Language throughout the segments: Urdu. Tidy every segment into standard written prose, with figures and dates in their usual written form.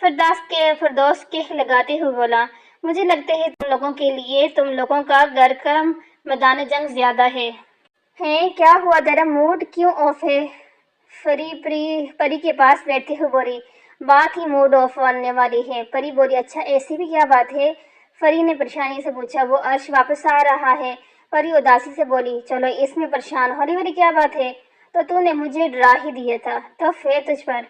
فردوس کے لگاتے ہوئے بولا، مجھے لگتا ہے تم لوگوں کے لیے تم لوگوں کا گھر کا میدان جنگ زیادہ ہے۔ کیا ہوا، تیرا موڈ کیوں آف ہے؟ پری کے پاس بیٹھتے ہوئے بولی، بات ہی موڈ آف ہونے والی ہے۔ پری بولی، اچھا ایسی بھی کیا بات ہے؟ پری نے پریشانی سے پوچھا، وہ عرش واپس آ رہا ہے؟ پری اداسی سے بولی، چلو اس میں پریشان ہونے والی کیا بات ہے؟ تو نے مجھے ڈرا ہی دیا تھا، تو پھر تجھ پر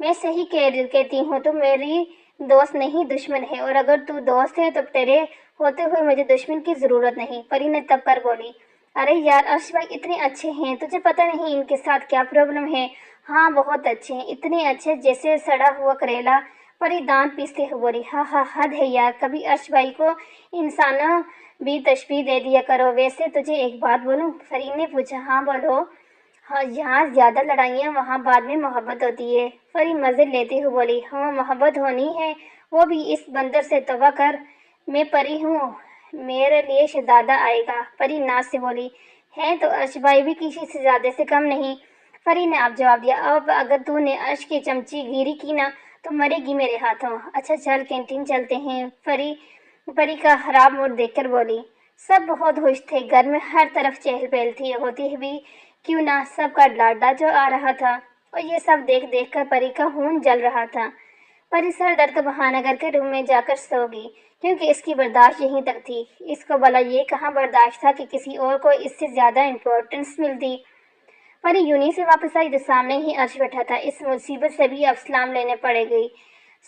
میں صحیح کہتی ہوں، تو میری دوست نہیں دشمن ہے، اور اگر تو دوست ہے تو تیرے ہوتے ہوئے مجھے دشمن کی ضرورت نہیں۔ پری نے تب کر بولی، ارے یار عرش بھائی اتنے اچھے ہیں، تجھے پتہ نہیں ان کے ساتھ کیا پرابلم ہے؟ ہاں بہت اچھے ہیں، اتنے اچھے جیسے سڑا ہوا کریلا۔ پری دانت پیستے ہوئے بولی، ہاں حد ہے یار، کبھی عرش بھائی کو انسانوں بھی تشبیہ دے دیا کرو۔ ویسے تجھے ایک بات بولوں؟ پری نے پوچھا، ہاں بولو۔ ہاں، جہاں زیادہ لڑائیاں وہاں بعد میں محبت ہوتی ہے۔ پری مزے لیتے ہوئے بولی، ہاں محبت ہونی ہے، وہ بھی اس بندر سے۔ توبہ کر، میں پری ہوں، میرے لیے شہزادہ آئے گا۔ پری ناز سے بولی، ہے تو عرش بھائی بھی کسی شہزادے سے کم نہیں۔ پری نے اب جواب دیا، اب اگر تو نے عرش کی چمچی گیری کی نا تو مرے گی میرے ہاتھوں۔ اچھا چل کینٹین چلتے ہیں۔ پری کا خراب موڈ دیکھ کر بولی۔ سب بہت خوش تھے، گھر میں ہر طرف چہل پہل تھی، ہوتی بھی کیوں نہ، سب کا لاڈلا جو آ رہا تھا، اور یہ سب دیکھ کر پری کا خون جل رہا تھا۔ پری سر درد کا بہانہ کر کے روم میں جا کر سو گئی، کیونکہ اس کی برداشت یہیں تک تھی۔ اس کو بھلا یہ کہاں برداشت تھا کہ کسی اور کو اس سے زیادہ امپورٹنس ملتی۔ پری یونی سے واپس آئی تو سامنے ہی عرش بیٹھا تھا، اس مصیبت سے بھی اب سلام لینے پڑے گئی۔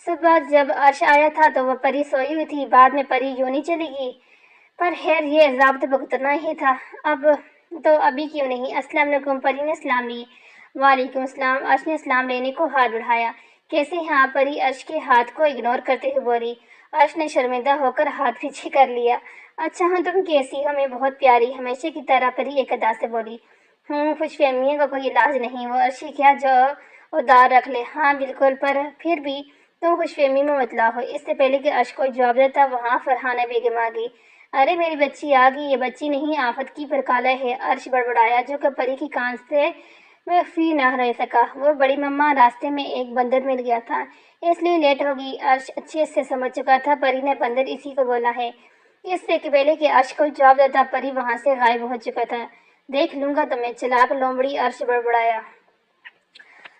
صبح جب عرش آیا تھا تو وہ پری سوئی ہوئی تھی، بعد میں پری یونی چلی گئی، پر خیر یہ عذاب تو بھگتنا ہی تھا، اب تو ابھی کیوں نہیں۔ السلام علیکم، پری نے سلام لی۔ وعلیکم السلام، عرش نے سلام لینے کو ہاتھ بڑھایا۔ کیسے ہیں آپ؟ پری عرش کے ہاتھ کو اگنور کرتے ہوئے بولی۔ عرش نے شرمندہ ہو کر ہاتھ پیچھے کر لیا۔ اچھا ہاں، تم کیسی ہو؟ میں بہت پیاری، ہمیشہ کی طرح پری ایک ادا سے بولی۔ خوش فہمیوں کا کوئی علاج نہیں، وہ عرش کیا جو ادار رکھ لے۔ ہاں بالکل، پر پھر بھی تم خوش فہمی میں مبتلا ہو۔ اس سے پہلے کہ عرش کوئی جواب دیتا وہاں فرحانہ بیگم آ گئی۔ ارے میری بچی آ گئی، یہ بچی نہیں آفت کی پرکالہ ہے، عرش بڑبڑایا، جو کہ پری کی کان سے فی نہ رہ سکا۔ وہ بڑی مما، راستے میں ایک بندر مل گیا تھا اس لیے لیٹ ہو گئی۔ عرش اچھے سے سمجھ چکا تھا پری نے بندر اسی کو بولا ہے۔ اس سے پہلے کہ عرش کو جواب دیتا پری وہاں سے غائب ہو چکا تھا۔ دیکھ لوں گا تمہیں، چلاک لومڑی، عرش بڑبڑایا۔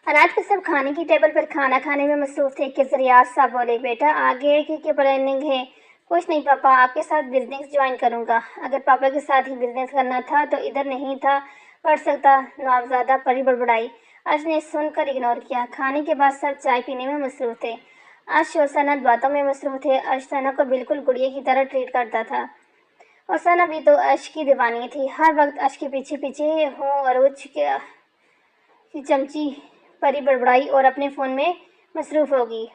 رات کو سب کھانے کی ٹیبل پر کھانا کھانے میں مصروف تھے کہ ریاض صاحب بولے، بیٹا آگے کی کیا پلاننگ ہے؟ کچھ نہیں پاپا، آپ کے ساتھ بزنس جوائن کروں گا۔ اگر پاپا کے ساتھ ہی بزنس کرنا تھا تو ادھر نہیں تھا پڑھ سکتا نوابزادہ، پری بڑبڑائی۔ عرش نے سن کر اگنور کیا۔ کھانے کے بعد سب چائے پینے میں مصروف تھے۔ عرش اور سند باتوں میں مصروف تھے۔ عرش ثنا کو بالکل گڑیا کی طرح ٹریٹ کرتا تھا، اور ثنا بھی تو عرش کی دیوانی تھی، ہر وقت عرش کے پیچھے پیچھے ہوں اور اچھ کی چمچی۔ پری بڑبڑائی اور اپنے فون میں مصروف ہو گئی۔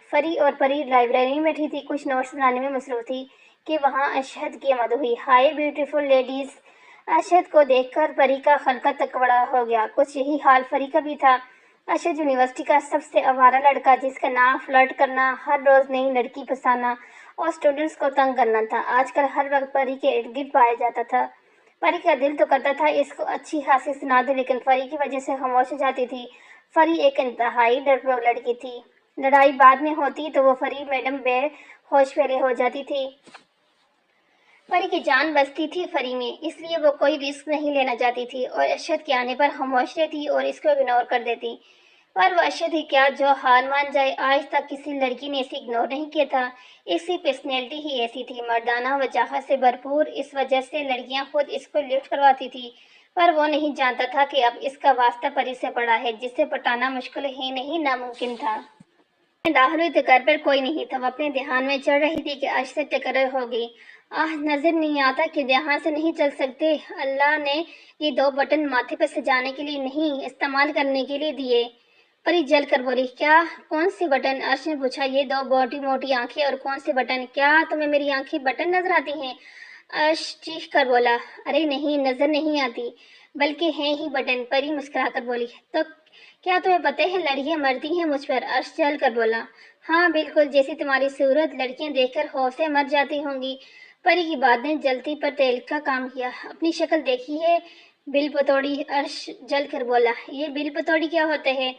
پری لائبریری میں بیٹھی تھی، کچھ نوٹس بنانے میں مصروف تھی کہ وہاں اشہد کی آمد ہوئی۔ Hi beautiful ladies. اشہد کو دیکھ کر پری کا حلقہ تکڑا ہو گیا۔ کچھ یہی حال پری کا بھی تھا۔ اشہد یونیورسٹی کا سب سے آوارہ لڑکا، جس کا نام فلرٹ کرنا، ہر روز نئی لڑکی پسانا اور اسٹوڈنٹس کو تنگ کرنا تھا، آج کل ہر وقت پری کے ارد گرد پایا جاتا تھا۔ پری کا دل تو کرتا تھا اس کو اچھی خاصی سنا دے، لیکن پری کی وجہ سے خاموش ہو جاتی تھی۔ پری ایک انتہائی ڈرپوک لڑکی تھی، لڑائی بعد میں ہوتی تو وہ پری میڈم بے ہوش پہلے ہو جاتی تھی۔ پری کی جان بستی تھی پری میں، اس لیے وہ کوئی رسک نہیں لینا چاہتی تھی، اور ارشد کے آنے پر خاموش رہتی اور اس کو اگنور کر دیتی۔ پر وہ ارشد ہی کیا جو ہار مان جائے، آج تک کسی لڑکی نے اسے اگنور نہیں کیا تھا۔ اس کی پرسنالٹی ہی ایسی تھی، مردانہ وجاہت سے بھرپور، اس وجہ سے لڑکیاں خود اس کو لفٹ کرواتی تھی۔ پر وہ نہیں جانتا تھا کہ اب اس کا واسطہ پری سے پڑا ہے، جس سے پٹانا مشکل ہی نہیں ناممکن تھا۔ داخل ہوئی تو گھر پر کوئی نہیں تھا، وہ اپنے دھیان میں چڑھ رہی تھی کہ عرش سے ٹکرار ہو گئی۔ نظر نہیں آتا کہ دھیان سے نہیں چل سکتے، اللہ نے یہ 2 بٹن ماتھے پر سجانے کے لیے نہیں، استعمال کرنے کے لیے دیے۔ پری جل کر بولی، کیا؟ کون سے بٹن؟ عرش نے پوچھا، یہ 2 موٹی موٹی آنکھیں اور کون سے بٹن؟ کیا تمہیں میری آنکھیں بٹن نظر آتی ہیں؟ عرش چیخ کر بولا، ارے نہیں، نظر نہیں آتی، بلکہ ہیں ہی بٹن۔ پری مسکرا کر بولی، تو کیا تمہیں پتہ ہے لڑکیاں مرتی ہیں مجھ پر؟ عرش جل کر بولا، ہاں بالکل، جیسی تمہاری صورت، لڑکیاں دیکھ کر خوف سے مر جاتی ہوں گی۔ پری کی بات نے جلتی پر تیل کا کام کیا۔ اپنی شکل دیکھی ہے بل پتوڑی؟ عرش جل کر بولا، یہ بل پتوڑی کیا ہوتے ہیں؟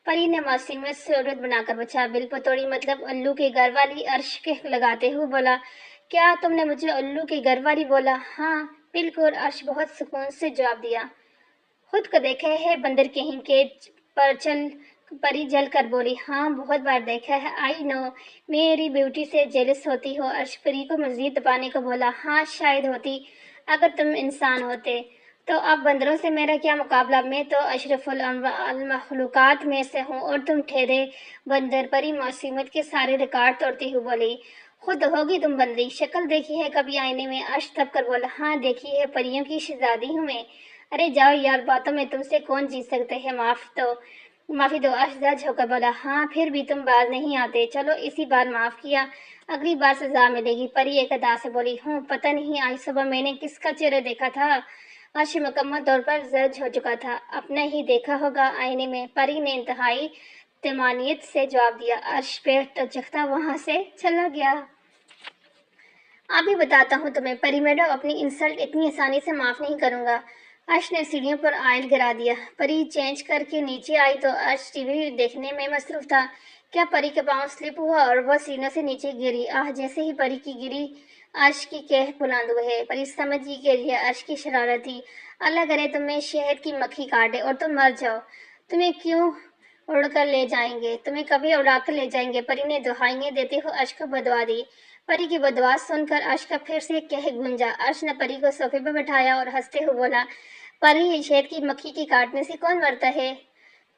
پری نے موسیقی میں صورت بنا کر پوچھا۔ بالکل توڑی مطلب الو کی گھر والی، عرش کے لگاتے ہوئے بولا۔ کیا تم نے مجھے الو کی گھر والی بولا؟ ہاں بالکل، عرش بہت سکون سے جواب دیا۔ خود کو دیکھا ہے بندر کہیں کے پر چل؟ پری جل کر بولی۔ ہاں بہت بار دیکھا ہے، آئی نو، میری بیوٹی سے جیلس ہوتی ہو؟ عرش پری کو مزید دبانے کو بولا۔ ہاں شاید ہوتی، اگر تم انسان ہوتے تو۔ اب بندروں سے میرا کیا مقابلہ، میں تو اشرف المخلوقات میں سے ہوں اور تم ٹھہرے بندر۔ پری موسمیت کے سارے ریکارڈ توڑتی ہوئی بولی۔ خود ہوگی تم بندری، شکل دیکھی ہے کبھی آئینے میں؟ عرش دب کر بولا۔ ہاں دیکھی ہے، پریوں کی شہزادی ہوں میں۔ ارے جاؤ یار، باتوں میں تم سے کون جیت سکتے ہیں، معافی دو۔ عرش درج ہو کر بولا۔ ہاں پھر بھی تم باز نہیں آتے، چلو اسی بار معاف کیا، اگلی بار سزا ملے گی۔ پری ایک ادا سے بولی۔ پتہ نہیں آج صبح میں نے کس کا چہرہ دیکھا تھا؟ عرش مکمل طور پر زرد ہو چکا تھا۔ اپنا ہی دیکھا ہوگا آئینے میں، پری نے انتہائی طمانینت سے جواب دیا۔ عرش پیٹ ٹچکتا وہاں سے چلا گیا۔ ابھی بتاتا ہوں تمہیں پری میڈم، اپنی انسلٹ اتنی آسانی سے معاف نہیں کروں گا۔ عرش نے سیڑھیوں پر آئل گرا دیا۔ پری چینج کر کے نیچے آئی تو عرش ٹی وی دیکھنے میں مصروف تھا۔ کیا پری کا پاؤں سلپ ہوا اور وہ سینوں سے نیچے گری؟ جیسے ہی پری کی گری عرش کی کہہ بلند ہوئے۔ پری سمجھ گئی کہ یہ عرش کی شرارت تھی۔ اللہ کرے تمہیں شہد کی مکھی کاٹے اور تم مر جاؤ۔ تمہیں کیوں اڑ کر لے جائیں گے، تمہیں کبھی اڑا کر لے جائیں گے۔ پری نے دہائیاں دیتے ہوئے عرش کو بددعا دی۔ پری کی بددعا سن کر عرش کا پھر سے کہہ گونجا۔ عرش نے پری کو صوفے پر بٹھایا اور ہنستے ہوئے بولا۔ پری، شہد کی مکھی کے کاٹنے سے کون مرتا ہے؟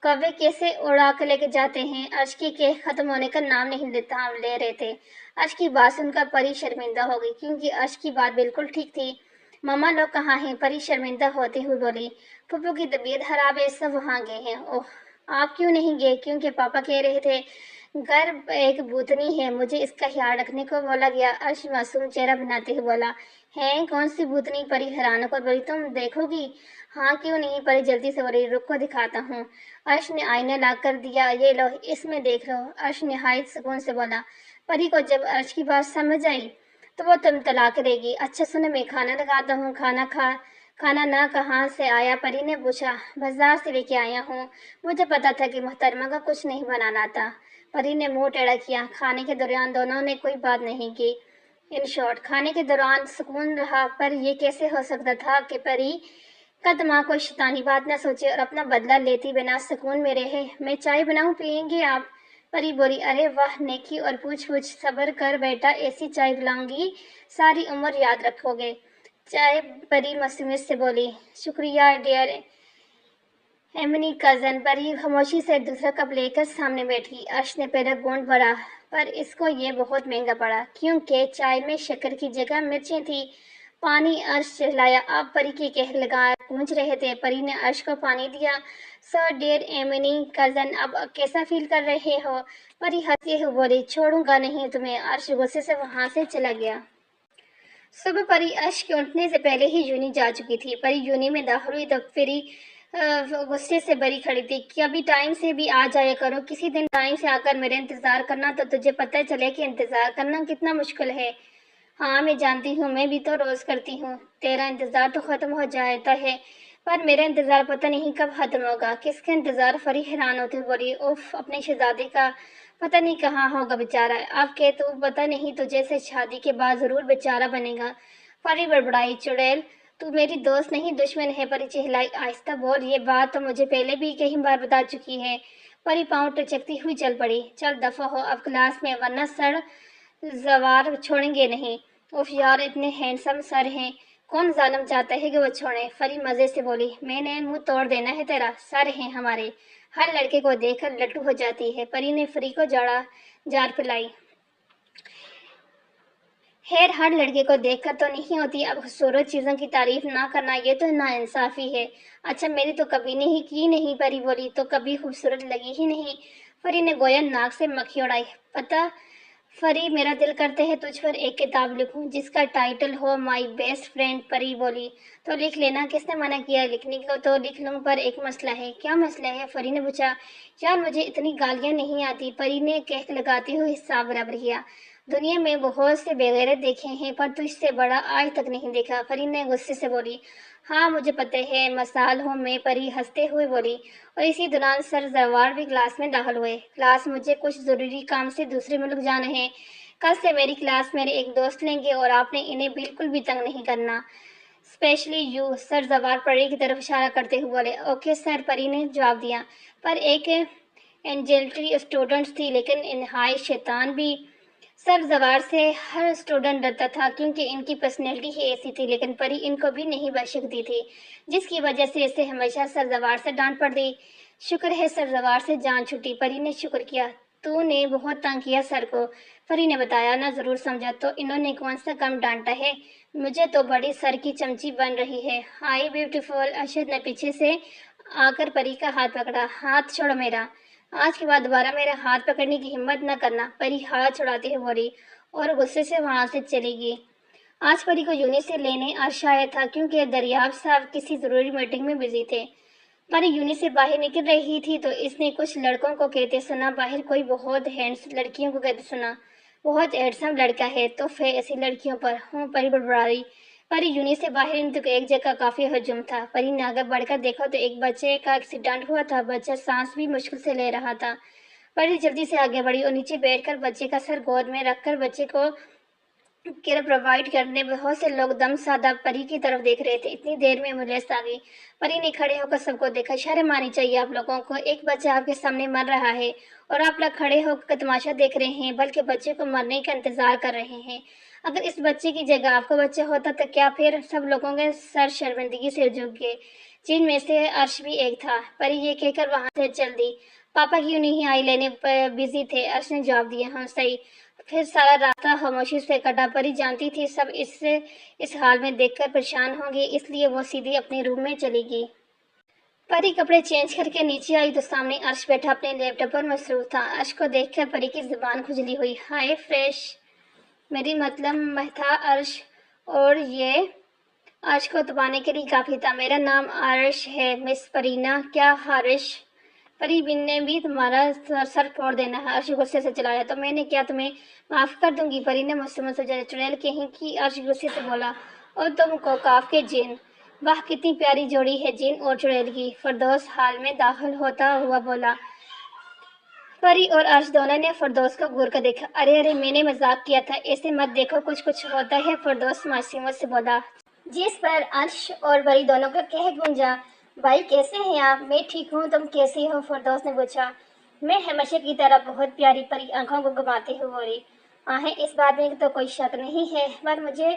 کوے کیسے اڑا کر لے کے جاتے ہیں؟ عرش کی کہہ ختم ہونے کا نام نہیں لے رہے تھے۔ عرش کی بات سن کر پری شرمندہ ہو گئی، کیونکہ عرش کی بات بالکل ٹھیک تھی۔ مما لوگ کہاں ہیں؟ پری شرمندہ ہوتے ہوئے بولی۔ پھپھو کی طبیعت خراب ہے، سب وہاں گئے ہیں۔ اوہ، آپ کیوں نہیں گئے؟ کیونکہ پاپا کہہ رہے تھے گھر ایک بھوتنی ہے، مجھے اس کا خیال رکھنے کو بولا گیا۔ عرش معصوم چہرہ بناتے ہوئے بولا۔ ہیں، کون سی بھوتنی؟ پری حیران ہو کر بولی۔ تم دیکھو گی؟ ہاں کیوں نہیں؟ پری جلدی سے بولی۔ رکو دکھاتا ہوں۔ عرش نے آئینہ لا کر دیا۔ یہ لو، اس میں دیکھ لو۔ عرش نہایت سکون سے بولا۔ پری کو جب عرش کی بات سمجھ آئی تو وہ تلمتلا کرے گی۔ اچھا سنو، میں کھانا لگاتا ہوں۔ کھانا نہ کہاں سے آیا؟ پری نے پوچھا۔ بازار سے لے کے آیا ہوں، مجھے پتا تھا کہ محترمہ کا کچھ نہیں بنانا تھا۔ پری نے منہ ٹیڑھا کیا۔ کھانے کے دوران دونوں نے کوئی بات نہیں کی۔ ان شارٹ، کھانے کے دوران سکون رہا، پر یہ کیسے ہو سکتا تھا کہ پری کا دماغ کوئی شیطانی بات نہ سوچے اور اپنا بدلہ لیتی بنا سکون میں رہے۔ میں چائے بناؤں، پئیں گے آپ؟ پری بولی۔ ارے واہ نیکی اور پوچھ، صبر کر بیٹا، ایسی چائے پلاؤں گی ساری عمر یاد رکھو گے۔ چائے؟ پری معصومیت سے بولی۔ شکریہ ڈیئر ایمنی کزن۔ پری خاموشی سے دوسرا کپ لے کر سامنے بیٹھی۔ عرش نے پہلا گھونٹ بھرا، پر اس کو یہ بہت مہنگا پڑا، کیونکہ چائے میں شکر کی جگہ مرچیں تھیں۔ پانی؟ عرش چہلایا۔ اب پری کے کہہ لگا گونج رہے تھے۔ پری نے عرش کو پانی دیا۔ سو ڈیئر ایمنی کزن، اب کیسا فیل کر رہے ہو؟ پری ہنستے ہوئے بولی۔ چھوڑوں گا نہیں تمہیں۔ عرش غصے سے وہاں سے چلا گیا۔ صبح پری عرش کے اٹھنے سے پہلے ہی یونی جا چکی تھی۔ پری یونی میں داخل ہوئی تو پری غصے سے بری کھڑی تھی۔ کبھی ٹائم سے بھی آ جایا کرو، کسی دن ٹائم سے آ کر میرا انتظار کرنا تو تجھے پتہ چلے کہ انتظار کرنا کتنا مشکل ہے۔ ہاں میں جانتی ہوں، میں بھی تو روز کرتی ہوں۔ تیرا انتظار تو ختم ہو جاتا ہے، پر میرا انتظار پتہ نہیں کب ختم ہوگا۔ کس کا انتظار؟ پری حیران ہوتے ہوئے بولی۔ اوف، اپنے شہزادے کا، پتہ نہیں کہاں ہوگا بیچارہ۔ اب کہ تو پتہ نہیں تجھے سے شادی کے بعد ضرور بیچارہ بنے گا۔ پری بڑبڑائی۔ چڑیل، تو میری دوست نہیں دشمن ہے۔ پری چہلائی۔ آہستہ بول، یہ بات تو مجھے پہلے بھی کئی بار بتا چکی ہے۔ پری پاؤں ٹچکتی ہوئی چل پڑی۔ چل دفع ہو اب کلاس میں، ورنہ سر زوار چھوڑیں گے نہیں۔ اوف یار، اتنے ہینڈسم سر ہیں، کون ظالم چاہتا ہے کہ وہ چھوڑیں؟ پری مزے سے بولی۔ میں نے منہ توڑ دینا ہے تیرا، سر ہیں ہمارے، ہر لڑکے کو دیکھ کر لٹو ہو جاتی ہے۔ پری نے پری کو جار پلائی۔ خیر، ہر لڑکے کو دیکھ کر تو نہیں ہوتی، اب خوبصورت چیزوں کی تعریف نہ کرنا یہ تو ناانصافی ہے۔ اچھا میری تو کبھی نہیں کی نہیں، پری بولی۔ تو کبھی خوبصورت لگی ہی نہیں۔ پری نے گویا ناک سے مکھی اڑائی۔ پتہ پری، میرا دل کرتا ہے تجھ پر ایک کتاب لکھوں جس کا ٹائٹل ہو مائی بیسٹ فرینڈ۔ پری بولی۔ تو لکھ لینا، کس نے منع کیا؟ لکھنے کو تو لکھ لوں، پر ایک مسئلہ ہے۔ کیا مسئلہ ہے؟ پری نے پوچھا۔ یار مجھے اتنی گالیاں نہیں آتی، پری نے کہہ لگاتے ہوئے حساب برابر کیا۔ دنیا میں بہت سے بے غیرت دیکھے ہیں پر تجھ سے بڑا آج تک نہیں دیکھا، پری نے غصے سے بولی۔ ہاں مجھے پتہ ہے، مسال ہوں میں، پری ہنستے ہوئے بولی۔ اور اسی دوران سر زوار بھی کلاس میں داخل ہوئے۔ کلاس، مجھے کچھ ضروری کام سے دوسرے ملک جانا ہے، کل سے میری کلاس میرے ایک دوست لیں گے اور آپ نے انہیں بالکل بھی تنگ نہیں کرنا، اسپیشلی یو۔ سر زوار پری کی طرف اشارہ کرتے ہوئے بولے۔ اوکے سر، پری نے جواب دیا۔ پر ایک اینجلٹری اسٹوڈنٹ تھی لیکن انتہائی شیطان بھی۔ سر زوار سے ہر اسٹوڈنٹ ڈرتا تھا کیونکہ ان کی پرسنالٹی ہی ایسی تھی، لیکن پری ان کو بھی نہیں بخشتی تھی، جس کی وجہ سے اسے ہمیشہ سر زوار سے ڈانٹ پڑتی۔ شکر ہے سر زوار سے جان چھٹی، پری نے شکر کیا۔ تو نے بہت تنگ کیا سر کو، پری نے بتایا۔ نہ ضرور سمجھا تو انہوں نے کون سا کم ڈانٹا ہے، مجھے تو بڑی سر کی چمچی بن رہی ہے۔ ہائی بیوٹیفل، ارشد نے پیچھے سے آ کر پری کا ہاتھ پکڑا۔ ہاتھ چھوڑو میرا، آج کے بعد دوبارہ میرا ہاتھ پکڑنے کی ہمت نہ کرنا، پری ہاتھ چھڑاتے ہوئے بولی اور غصے سے وہاں سے چلی گئی۔ آج پری کو یونی سے لینے عرش آیا تھا کیونکہ دریاب صاحب کسی ضروری میٹنگ میں بزی تھے۔ پری یونی سے باہر نکل رہی تھی تو اس نے کچھ لڑکوں کو کہتے سنا، باہر کوئی بہت ہینڈسم لڑکیوں کو کہتے سنا، بہت ہینڈسم لڑکا ہے تحفے ایسی لڑکیوں پر ہوں، پری بڑبڑائی۔ پری یونی سے باہر نکلی تو ایک جگہ کافی ہجوم تھا۔ پری نے آگے بڑھ کر دیکھا تو ایک بچے کا ایکسیڈنٹ ہوا تھا، بچہ سانس بھی مشکل سے لے رہا تھا۔ پری جلدی سے آگے بڑھی اور نیچے بیٹھ کر بچے کا سر گود میں رکھ کر بچے کو کیئر پرووائڈ کرنے بہت سے لوگ دم سادہ پری کی طرف دیکھ رہے تھے۔ اتنی دیر میں ایمبولینس آ گئی۔ پری نے کھڑے ہو کر سب کو دیکھا۔ شرم آنی چاہیے آپ لوگوں کو، ایک بچہ آپ کے سامنے مر رہا ہے اور آپ لوگ کھڑے ہو کر تماشا دیکھ رہے ہیں، بلکہ بچے کو مرنے کا انتظار کر رہے ہیں۔ اگر اس بچے کی جگہ آپ کا بچہ ہوتا تو کیا پھر سب لوگوں کے سر شرمندگی سے جھک گئے، جن میں سے عرش بھی ایک تھا۔ پری یہ کہہ کر وہاں سے چل دی۔ پاپا کیوں نہیں آئی لینے، بزی تھے، عرش نے جواب دیا۔ ہاں صحیح۔ پھر سارا راستہ خاموشی سے کٹا۔ پری جانتی تھی سب اس حال میں دیکھ کر پریشان ہوں گے، اس لیے وہ سیدھی اپنے روم میں چلی گئی۔ پری کپڑے چینج کر کے نیچے آئی تو سامنے عرش بیٹھا اپنے لیپ ٹاپ پر مصروف تھا۔ عرش کو دیکھ کر پری کی زبان کھجلی ہوئی۔ ہائے فریش، میری مطلب مہتا عرش، اور یہ عرش کو دبانے کے لیے کافی تھا۔ میرا نام عرش ہے مس پرینا، کیا ہارش؟ پری بن نے بھی تمہارا سر پھوڑ دینا ہے، عرش غصے سے چلایا۔ تو میں نے کیا تمہیں معاف کر دوں گی؟ پری نے مستمل سے چڑیل کہیں کی، عرش غصے سے بولا۔ اور تم کو کاف کے جن، واہ کتنی پیاری جوڑی ہے جن اور چڑیل کی، فردوس حال میں داخل ہوتا ہوا بولا۔ پری اور عرش دونوں نے فردوس کو گور کر دیکھا۔ ارے میں نے مذاق کیا تھا، ایسے مت دیکھو، کچھ ہوتا ہے، فردوس معصومیت سے بولا۔ جس پر عرش اور پری دونوں کا قہر گونجا۔ بھائی کیسے ہیں آپ؟ میں ٹھیک ہوں، تم کیسی ہو؟ فردوس نے پوچھا۔ میں ہمیشہ کی طرح بہت پیاری، پری آنکھوں کو گھماتے ہوئے بولی۔ اس بات میں تو کوئی شک نہیں ہے، پر مجھے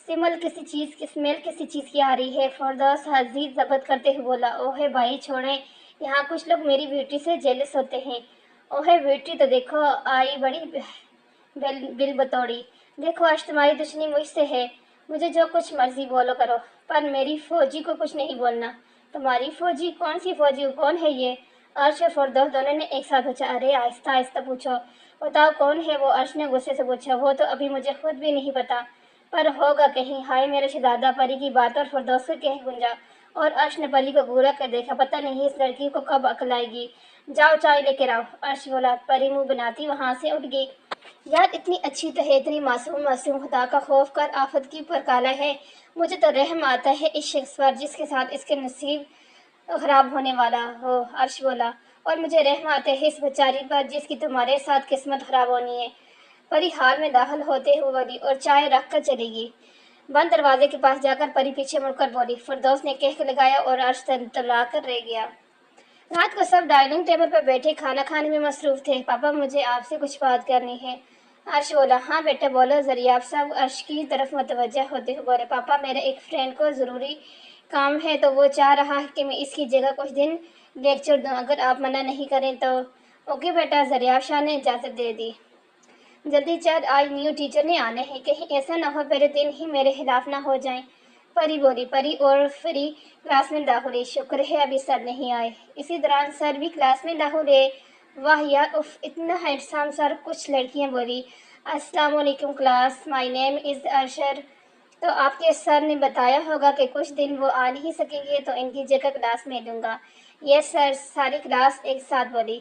اسمیل کسی چیز کی آ رہی ہے، فردوس حدیث ضبط کرتے ہوئے بولا۔ اوہے بھائی چھوڑیں، یہاں کچھ لوگ میری بیوٹی سے جیلس ہوتے ہیں۔ اوہے بیوٹی تو دیکھو آئی بڑی بل بتوڑی، دیکھو عرش تمہاری دشمنی مجھ سے ہے، مجھے جو کچھ مرضی بولو کرو، پر میری فوجی کو کچھ نہیں بولنا۔ تمہاری فوجی؟ کون سی فوجی؟ کون ہے یہ؟ عرش اور فردوس دونوں نے ایک ساتھ پوچھا۔ ارے آہستہ آہستہ پوچھو، بتاؤ کون ہے وہ؟ عرش نے غصے سے پوچھا۔ وہ تو ابھی مجھے خود بھی نہیں پتا، پر ہوگا کہیں۔ ہائے میرا شہزادہ، پری کی بات اور فردوس کا قہر گونجا، اور عرش نے پری کو گھورا کر دیکھا، پتہ نہیں اس لڑکی کو کب عقل آئے گی۔ جاؤ چائے لے کر آؤ، عرش بولا۔ پری منہ بناتی وہاں سے اٹھ گئی۔ یار اتنی اچھی تو ہے، اتنی معصوم، خدا کا خوف کر آفت کی پرکالا ہے۔ مجھے تو رحم آتا ہے اس شخص پر جس کے ساتھ اس کے نصیب خراب ہونے والا ہو، عرش بولا۔ اور مجھے رحم آتا ہے اس بیچاری پر جس کی تمہارے ساتھ قسمت خراب ہونی ہے، پری حال میں داخل ہوتے ہوئے بولی اور چائے رکھ کر چلی گئی۔ بند دروازے کے پاس جا کر پری پیچھے مڑ کر بولی۔ فردوس نے کہہ لگایا اور عرش تلا کر رہ گیا۔ رات کو سب ڈائننگ ٹیبل پر بیٹھے کھانا کھانے میں مصروف تھے۔ پاپا مجھے آپ سے کچھ بات کرنی ہے، عرش بولا۔ ہاں بیٹا بولو۔ دریاب صاحب عرش کی طرف متوجہ ہوتے ہوئے بولے۔ پاپا میرے ایک فرینڈ کو ضروری کام ہے تو وہ چاہ رہا ہے کہ میں اس کی جگہ کچھ دن لیکچر دوں، اگر آپ منع نہیں کریں تو۔ اوکے بیٹا، دریاب شاہ نے اجازت دے دی۔ جلدی چل، آج نیو ٹیچر نے آنا ہے، کہیں ایسا نہ ہو پہلے دن ہی میرے خلاف نہ ہو جائیں، پری بولی۔ پری اور فری کلاس میں داخل ہوئی۔ شکر ہے ابھی سر نہیں آئے۔ اسی دوران سر بھی کلاس میں داخل ہوئے۔ واہ یار، اف اتنا ہینڈسم سر، کچھ لڑکیاں بولی۔ السلام علیکم کلاس، مائی نیم از عرشر۔ تو آپ کے سر نے بتایا ہوگا کہ کچھ دن وہ آ نہیں سکیں گے تو ان کی جگہ کلاس میں لوں گا۔ یس سر، ساری کلاس ایک ساتھ بولی۔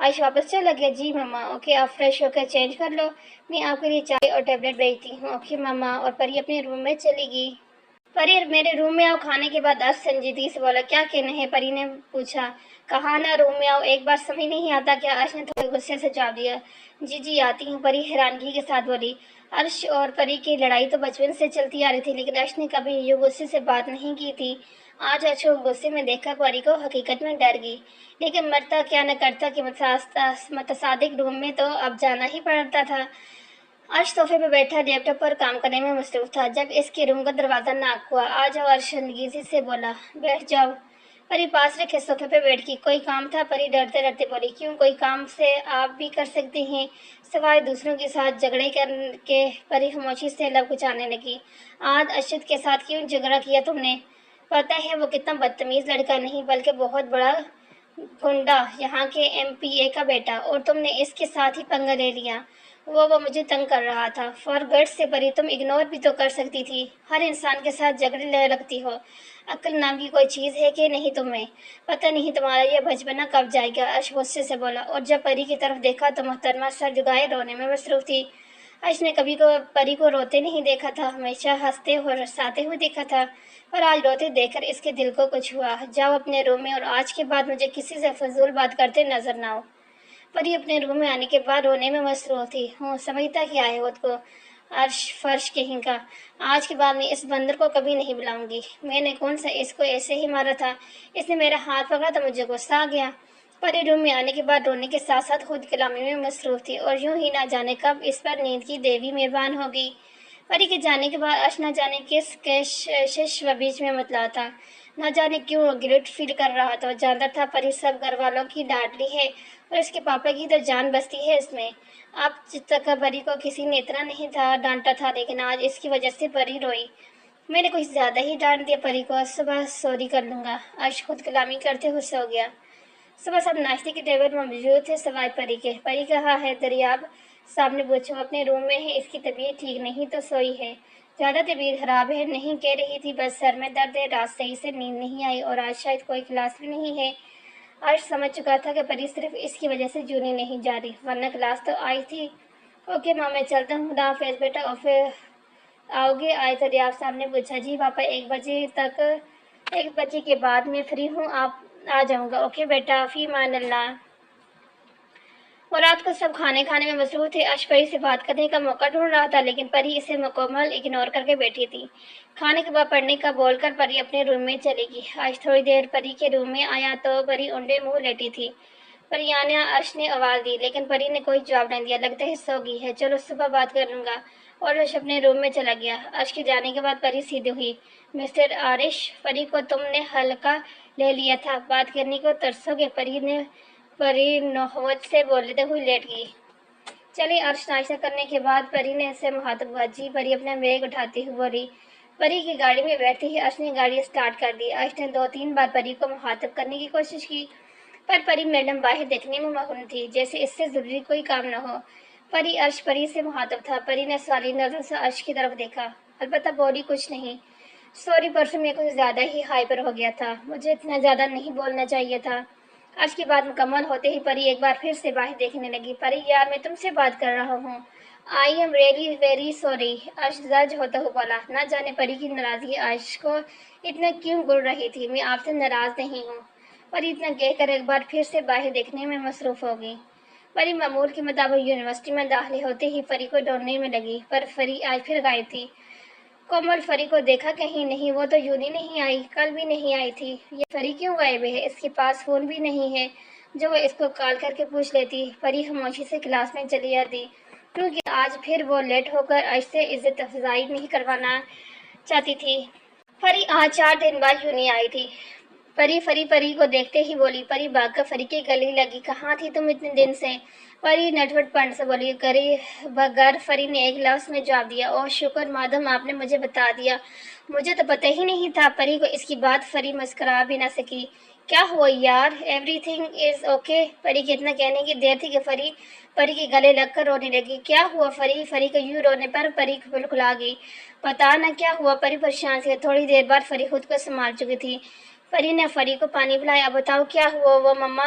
عائش واپس چلا گیا. جی ماما. اوکے آپ فریش ہو کر چینج کر لو, میں آپ کے لیے چائے اور ٹیبلٹ بھیجتی ہوں. اوکے ماما. اور پری اپنے روم میں چلی گئی. پری میرے روم میں آؤ. کھانے کے بعد عرش سنجیدگی سے بولا. کیا کہنا ہے؟ پری نے پوچھا. کہا نا روم میں آؤ. ایک بار سمجھ نہیں آتا کیا؟ عرش نے تھوڑے غصے سے جواب دیا. جی جی آتی ہوں. پری حیرانگی کے ساتھ بولی. عرش اور پری کی لڑائی تو بچپن سے چلتی آ رہی تھی, لیکن عرش نے کبھی یوں غصے سے بات نہیں کی تھی. آج عرش کو غصے میں دیکھ کر پری کو حقیقت میں ڈر گئی. لیکن مرتا کیا نہ کرتا کہ متصادق روم میں تو اب جانا ہی پڑتا تھا. عرش صوفے پہ بیٹھا لیپ ٹاپ پر کام کرنے میں مصروف تھا جب اس کے روم کا دروازہ ناک ہوا. آ جاؤ. عرش شرمندگی سے بولا. بیٹھ جاؤ. پری پاس رکھے صوفے پہ بیٹھ گئی. کوئی کام تھا؟ پری ڈرتے ڈرتے بولی. کیوں, کوئی کام سے آپ بھی کر سکتے ہیں سوائے دوسروں کے ساتھ جھگڑے کے. پری خاموشی سے لب کچانے لگی. آج ارشد کے ساتھ کیوں جھگڑا کیا تم نے؟ پتہ ہے وہ کتنا بدتمیز لڑکا, نہیں بلکہ بہت بڑا گنڈا, یہاں کے MPA کا بیٹا, اور تم نے اس کے ساتھ ہی پنگا لے لیا. وہ مجھے تنگ کر رہا تھا. فار گڈ سے پری, تم اگنور بھی تو کر سکتی تھی. ہر انسان کے ساتھ جھگڑے رکھتی ہو. عقل نام کی کوئی چیز ہے کہ نہیں تمہیں؟ پتہ نہیں تمہارا یہ بچپنا کب جائے گا. عرش غصے سے بولا, اور جب پری کی طرف دیکھا تو محترمہ سر جھکائے رونے میں مصروف تھی. عرش نے کبھی پری کو روتے نہیں دیکھا تھا, ہمیشہ ہنستے اور ہنساتے ہوئے دیکھا تھا, پر آج روتے دیکھ کر اس کے دل کو کچھ ہوا. جاؤ اپنے روم میں, اور آج کے بعد مجھے کسی سے فضول بات کرتے نظر نہ آؤ. پری اپنے روم میں آنے کے بعد رونے میں مصروف تھی. سمجھتا کیا ہے خود کو, عرش فرش کہیں کا. آج کے بعد میں اس بندر کو کبھی نہیں بلاؤں گی. میں نے کون سا اس کو ایسے ہی مارا تھا؟ اس نے میرا ہاتھ پکڑا تو مجھے غصہ آ گیا. پری روم میں آنے کے بعد رونے کے ساتھ ساتھ خود کلامی میں مصروف تھی, اور یوں ہی نہ جانے کب اس پر نیند کی دیوی مہربان ہو گئی. پری کے جانے کے بعد عرش نہ جانے کس کشش و بیچ میں متلا تھا. نہ جانے کیوں گلٹ فیل کر رہا تھا. جانتا تھا پری سب گھر والوں کی لاڈلی ہے, اور اس کے پاپا کی تو جان بستی ہے اس میں. اب تک پری کو کسی نے اتنا نہیں تھا ڈانٹا تھا, لیکن آج اس کی وجہ سے پری روئی. میں نے کچھ زیادہ ہی ڈانٹ دیا پری کو. صبح سوری کر لوں گا. عرش خود کلامی کرتے ہوئے سو گیا. صبح سب ناشتے کے ٹیبل پر موجود تھے سوائے پری کے. پری کہاں ہے؟ دریاب صاحب نے پوچھا. وہ اپنے روم میں ہے. اس کی طبیعت ٹھیک نہیں تو سوئی ہے. زیادہ طبیعت خراب ہے نہیں, کہہ رہی تھی بس سر میں درد ہے, رات صحیح سے نیند نہیں آئی, اور آج شاید کوئی کلاس بھی نہیں ہے. عرش سمجھ چکا تھا کہ پری صرف اس کی وجہ سے جونی نہیں جا رہی, ورنہ کلاس تو آئی تھی. اوکے ماں, میں چلتا ہوں. خدا حافظ بیٹا. اور پھر آؤ گے؟ آئے دریاب صاحب نے پوچھا. جی پاپا, 1 بجے کے بعد میں فری ہوں, آپ آ جاؤں گا. اوکے بیٹا, فی امان اللہ. اور رات کو سب کھانے میں مصروف تھے. عرش پری سے بات کرنے کا موقع ڈھونڈ رہا تھا, لیکن پری اسے مکمل اگنور کر کے بیٹھی تھی. کھانے کے بعد پڑھنے کا بول کر پری اپنے روم میں چلی گئی. آج تھوڑی دیر پری کے روم میں آیا تو پری اونڈے منہ لیٹی تھی. پری آنا, عرش نے آواز دی, لیکن پری نے کوئی جواب نہ دیا. لگتا ہے سو گئی ہے. چلو صبح بات کر لوں گا. اور عرش اپنے روم میں چلا گیا. عرش کے جانے کے بعد پری سیدھی ہوئی. مسٹر عارش, پری کو تم نے ہلکا لے لیا تھا, بات کرنے کو ترسو گے؟ پری نحوت سے بولتے ہوئے لیٹ گئی. چلی. عرش ناشتہ کرنے کے بعد پری نے اسے مخاطب ہوا. جی. پری اپنا بیگ اٹھاتی ہوئی بولی. پری کی گاڑی میں بیٹھتے ہی عرش نے گاڑی اسٹارٹ کر دی. عرش نے 2-3 بار پری کو مخاطب کرنے کی کوشش کی, پر پری میڈم باہر دیکھنے میں مغروم تھی, جیسے اس سے ضروری کوئی کام نہ ہو. عرش پری سے مخاطب تھا. پری نے سوالی نظروں سے عرش کی طرف دیکھا, البتہ بولی کچھ نہیں. سوری, پرسوں میں کچھ زیادہ ہی ہائپر ہو گیا تھا, مجھے اتنا زیادہ نہیں بولنا چاہیے تھا. عرش کی بات مکمل ہوتے ہی پری ایک بار پھر سے باہر دیکھنے لگی. پری یار, میں تم سے بات کر رہا ہوں. I am really very sorry. عرش زرج ہوتا ہوا بولا. نہ جانے پری کی ناراضگی عرش کو اتنا کیوں گڑ رہی تھی. میں آپ سے ناراض نہیں ہوں. پری اتنا کہہ کر ایک بار پھر سے باہر دیکھنے میں مصروف ہو گئی. پری معمول کے مطابق یونیورسٹی میں داخل ہوتے ہی پری کو ڈھونڈنے میں لگی, پر پری آج پھر غائب تھی. کومل پری کو دیکھا کہیں نہیں. وہ تو یوں ہی نہیں آئی, کل بھی نہیں آئی تھی. یہ پری کیوں غائب ہے؟ اس کے پاس فون بھی نہیں ہے جو وہ اس کو کال کر کے پوچھ لیتی. پری خاموشی سے کلاس میں چلی جاتی, کیونکہ آج پھر وہ لیٹ ہو کر عرش سے عزت افزائی نہیں کروانا چاہتی تھی. پری آج 4 دن بعد یوں نہیں آئی تھی. پری کو دیکھتے ہی بولی. پری بھاگ کر پری کے گلے لگی. کہاں تھی تم اتنے دن سے؟ پری نٹوٹ پن سے بولی. گھر. پری نے ایک لفظ میں جواب دیا. اوہ شکر مادام, آپ نے مجھے بتا دیا, مجھے تو پتہ ہی نہیں تھا. پری کو اس کی بات پری مسکرا بھی نہ سکی. کیا ہوا یار؟ Everything is okay. Pari کے اتنا کہنے کی دیر تھی کہ پری کے گلے لگ کر رونے لگی. کیا ہوا پری کے یوں رونے پر پری کھلا گئی. پتا نہ کیا ہوا. پری پریشان سے. تھوڑی دیر بعد پری خود کو سنبھال چکی تھی. پری نے پری کو پانی پلایا. بتاؤ کیا ہوا. وہ مما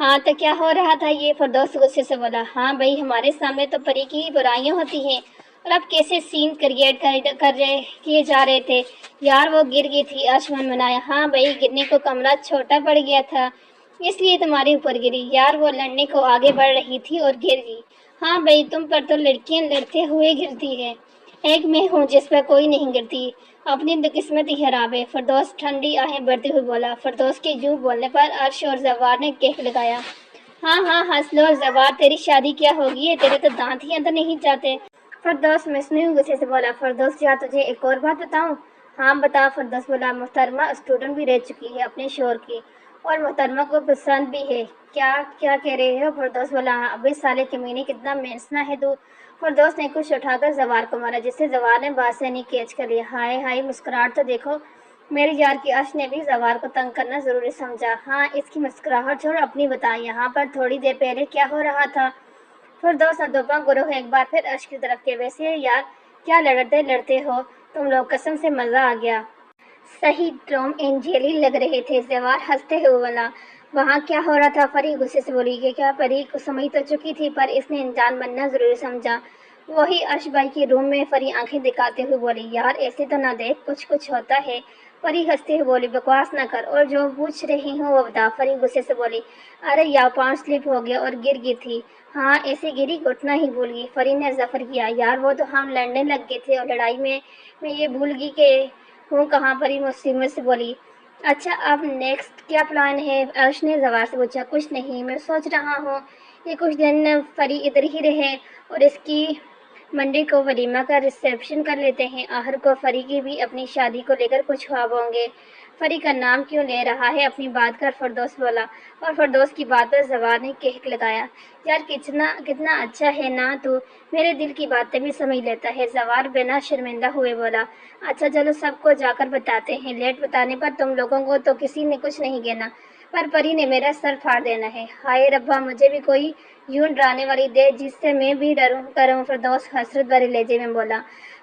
ہاں تو کیا ہو رہا تھا یہ؟ فردوس غصے سے بولا۔ ہاں بھائی، ہمارے سامنے تو پری کی ہی برائیاں ہوتی ہیں، اور اب کیسے سین کریٹ کیے جا رہے تھے یار، وہ گر گئی تھی، آسمان منایا۔ ہاں بھائی، گرنے کو کمرہ چھوٹا پڑ گیا تھا، اس لیے تمہارے اوپر گری یار، وہ لڑنے کو آگے بڑھ رہی تھی اور گر گئی۔ ہاں بھائی، تم پر تو لڑکیاں لڑتے ہوئے گرتی ہیں، ایک میں ہوں جس پر کوئی نہیں گرتی، اپنی تو قسمت ہی خراب ہے، فردوس ٹھنڈی آہیں بھرتے ہوئے بولا۔ فردوس کے یوں بولنے پر عرش اور زوار نے کہہ لگایا۔ ہاں ہاں، ہنس لو زوار، تیری شادی کیا ہوگی ہے، تیرے تو دانت ہی اندر نہیں جاتے۔ فردوس مصنوعی غصے سے بولا۔ فردوس، کیا تجھے ایک اور بات بتاؤں؟ ہاں بتا، فردوس بولا۔ محترمہ اسٹوڈنٹ بھی رہ چکی ہے اپنے شوہر کی، اور محترمہ کو پسند بھی ہے۔ کیا کیا کہہ رہے ہو؟ فردوس بولا۔ ابھی سالے کمینے، کتنا مینسنا ہے تو۔ فردوس نے کچھ اٹھا کر زوار کو مارا، جس سے زوار نے بادشاہنی کیچ کر لیا۔ ہائے ہائے، مسکراہٹ تو دیکھو میرے یار کی۔ عرش نے بھی زوار کو تنگ کرنا ضروری سمجھا۔ ہاں، اس کی مسکراہٹ چھوڑ، اپنی بتا، یہاں پر تھوڑی دیر پہلے کیا ہو رہا تھا؟ فردوس اور دوپا گروہ ایک بار پھر عرش کی طرف کے۔ ویسے یار، کیا لڑتے ہو تم لوگ، قسم سے مزہ آ گیا۔ صحیح ٹام اینڈ جیری لگ رہے تھے، زوار ہنستے ہوئے بولا۔ وہاں کیا ہو رہا تھا؟ پری غصے سے بولی کہ کیا پری کو سمجھ تو چکی تھی، پر اس نے انجان بننا ضروری سمجھا۔ وہی عرش بھائی کے روم میں پری آنکھیں دکھاتے ہوئے بولی۔ یار ایسے تو نہ دیکھ، کچھ ہوتا ہے۔ پری ہنستے ہوئے بولی۔ بکواس نہ کر، اور جو پوچھ رہی ہوں وہ بتا۔ پری غصے سے بولی۔ ارے یار، پاؤں سلپ ہو گیا اور گر گئی تھی۔ ہاں ایسے گری، گھٹنا ہی بھول گئی۔ پری نے ظفر کیا۔ یار وہ تو ہم لڑنے لگ گئے تھے، اور لڑائی میں یہ بھول گئی کہ ہوں کہاں۔ پری مصیبت سے بولی۔ اچھا، اب نیکسٹ کیا پلان ہے؟ عرش نے زوار سے پوچھا۔ کچھ نہیں، میں سوچ رہا ہوں یہ کچھ دن پری ادھر ہی رہے، اور اس کی منڈے کو ولیمہ کا ریسیپشن کر لیتے ہیں۔ آخر کو پری کی بھی اپنی شادی کو لے کر کچھ خواب ہوں گے۔ پری کا نام کیوں لے رہا ہے؟ اپنی بات کر، فردوس بولا۔ اور فردوس کی بات پر زوار نے کہک لگایا۔ یار کتنا اچھا ہے نا تو، میرے دل کی باتیں بھی سمجھ لیتا ہے۔ زوار بنا شرمندہ ہوئے بولا۔ اچھا چلو، سب کو جا کر بتاتے ہیں، لیٹ بتانے پر تم لوگوں کو تو کسی نے کچھ نہیں کہنا، پر پری نے میرا سر پھاڑ دینا ہے۔ ہائے ربا، مجھے بھی کوئی یوں ڈرانے والی دے جس سے میں بھی ڈروں کروں، فردوس حسرت بھرے لہجے میں بولا۔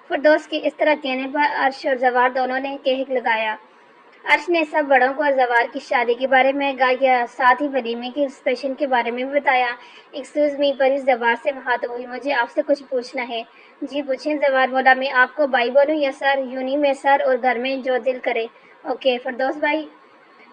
فردوس کے اس طرح کہنے پر عرش اور زوار دونوں نے کہک لگایا۔ عرش نے سب بڑوں کو زوار کی شادی کے بارے میں گایا، ساتھ ہی ولیمے کے اسپیشل کے بارے میں بھی بتایا۔ ایکسکیوز می، پری زوار سے مخاطب ہوئی۔ مجھے آپ سے کچھ پوچھنا ہے۔ جی پوچھیں، زوار بولا۔ میں آپ کو بھائی بولوں یا سر؟ یونی میں سر، اور گھر میں جو دل کرے۔ اوکے فردوس بھائی۔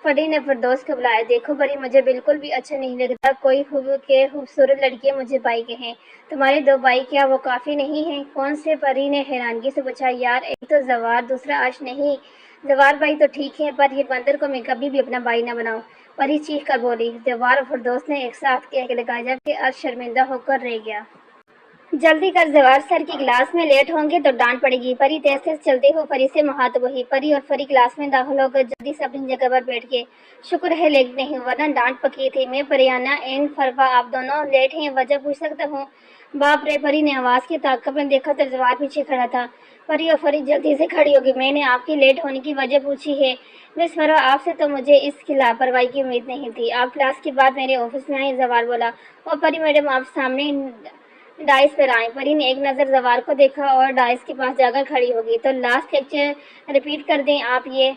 پری نے فردوس کو بلایا۔ دیکھو پری، مجھے بالکل بھی اچھا نہیں لگتا کوئی خوبصورت لڑکیاں مجھے بھائی کہیں۔ تمہارے دو بھائی کیا وہ کافی نہیں ہیں؟ کون سے؟ پری نے حیرانگی سے پوچھا۔ یار ایک تو زوار، دوسرا عرش۔ نہیں، زوار بھائی تو ٹھیک ہے، پر یہ بندر کو میں کبھی بھی اپنا بھائی نہ بناؤں، پری چیخ کر بولی۔ زوار اور فردوس نے ایک ساتھ کہک لگایا، جبکہ عرش شرمندہ ہو کر رہ گیا۔ جلدی کر زوار، سر کی کلاس میں لیٹ ہوں گے تو ڈانٹ پڑے گی۔ پری تیز تیز چلتے ہوئے پری سے مخاطب ہوئی۔ پری اور پری کلاس میں داخل ہو کر جلدی سے اپنی جگہ پر بیٹھ گئے۔ شکر ہے لیٹ نہیں، ورنہ ڈانٹ پکی تھی۔ میں پریانہ اینڈ فروا، آپ دونوں لیٹ ہیں، وجہ پوچھ سکتا ہوں؟ باپ رے! پری نے آواز کے تعاقب میں دیکھا تو زوار پیچھے کھڑا تھا۔ پری اور پری جلدی سے کھڑی ہوگی۔ میں نے آپ کی لیٹ ہونے کی وجہ پوچھی ہے مس فروا، آپ سے تو مجھے اس کی لاپرواہی کی امید نہیں تھی۔ آپ کلاس کے بعد میرے آفس میں آئیں، زوار بولا۔ اور پری میڈم، آپ سامنے ڈائس پر آئیں۔ پری نے ایک نظر زوار کو دیکھا اور ڈائس کے پاس جا کر کھڑی ہوگی۔ تو لاسٹ لیکچر ریپیٹ کر دیں آپ، یہ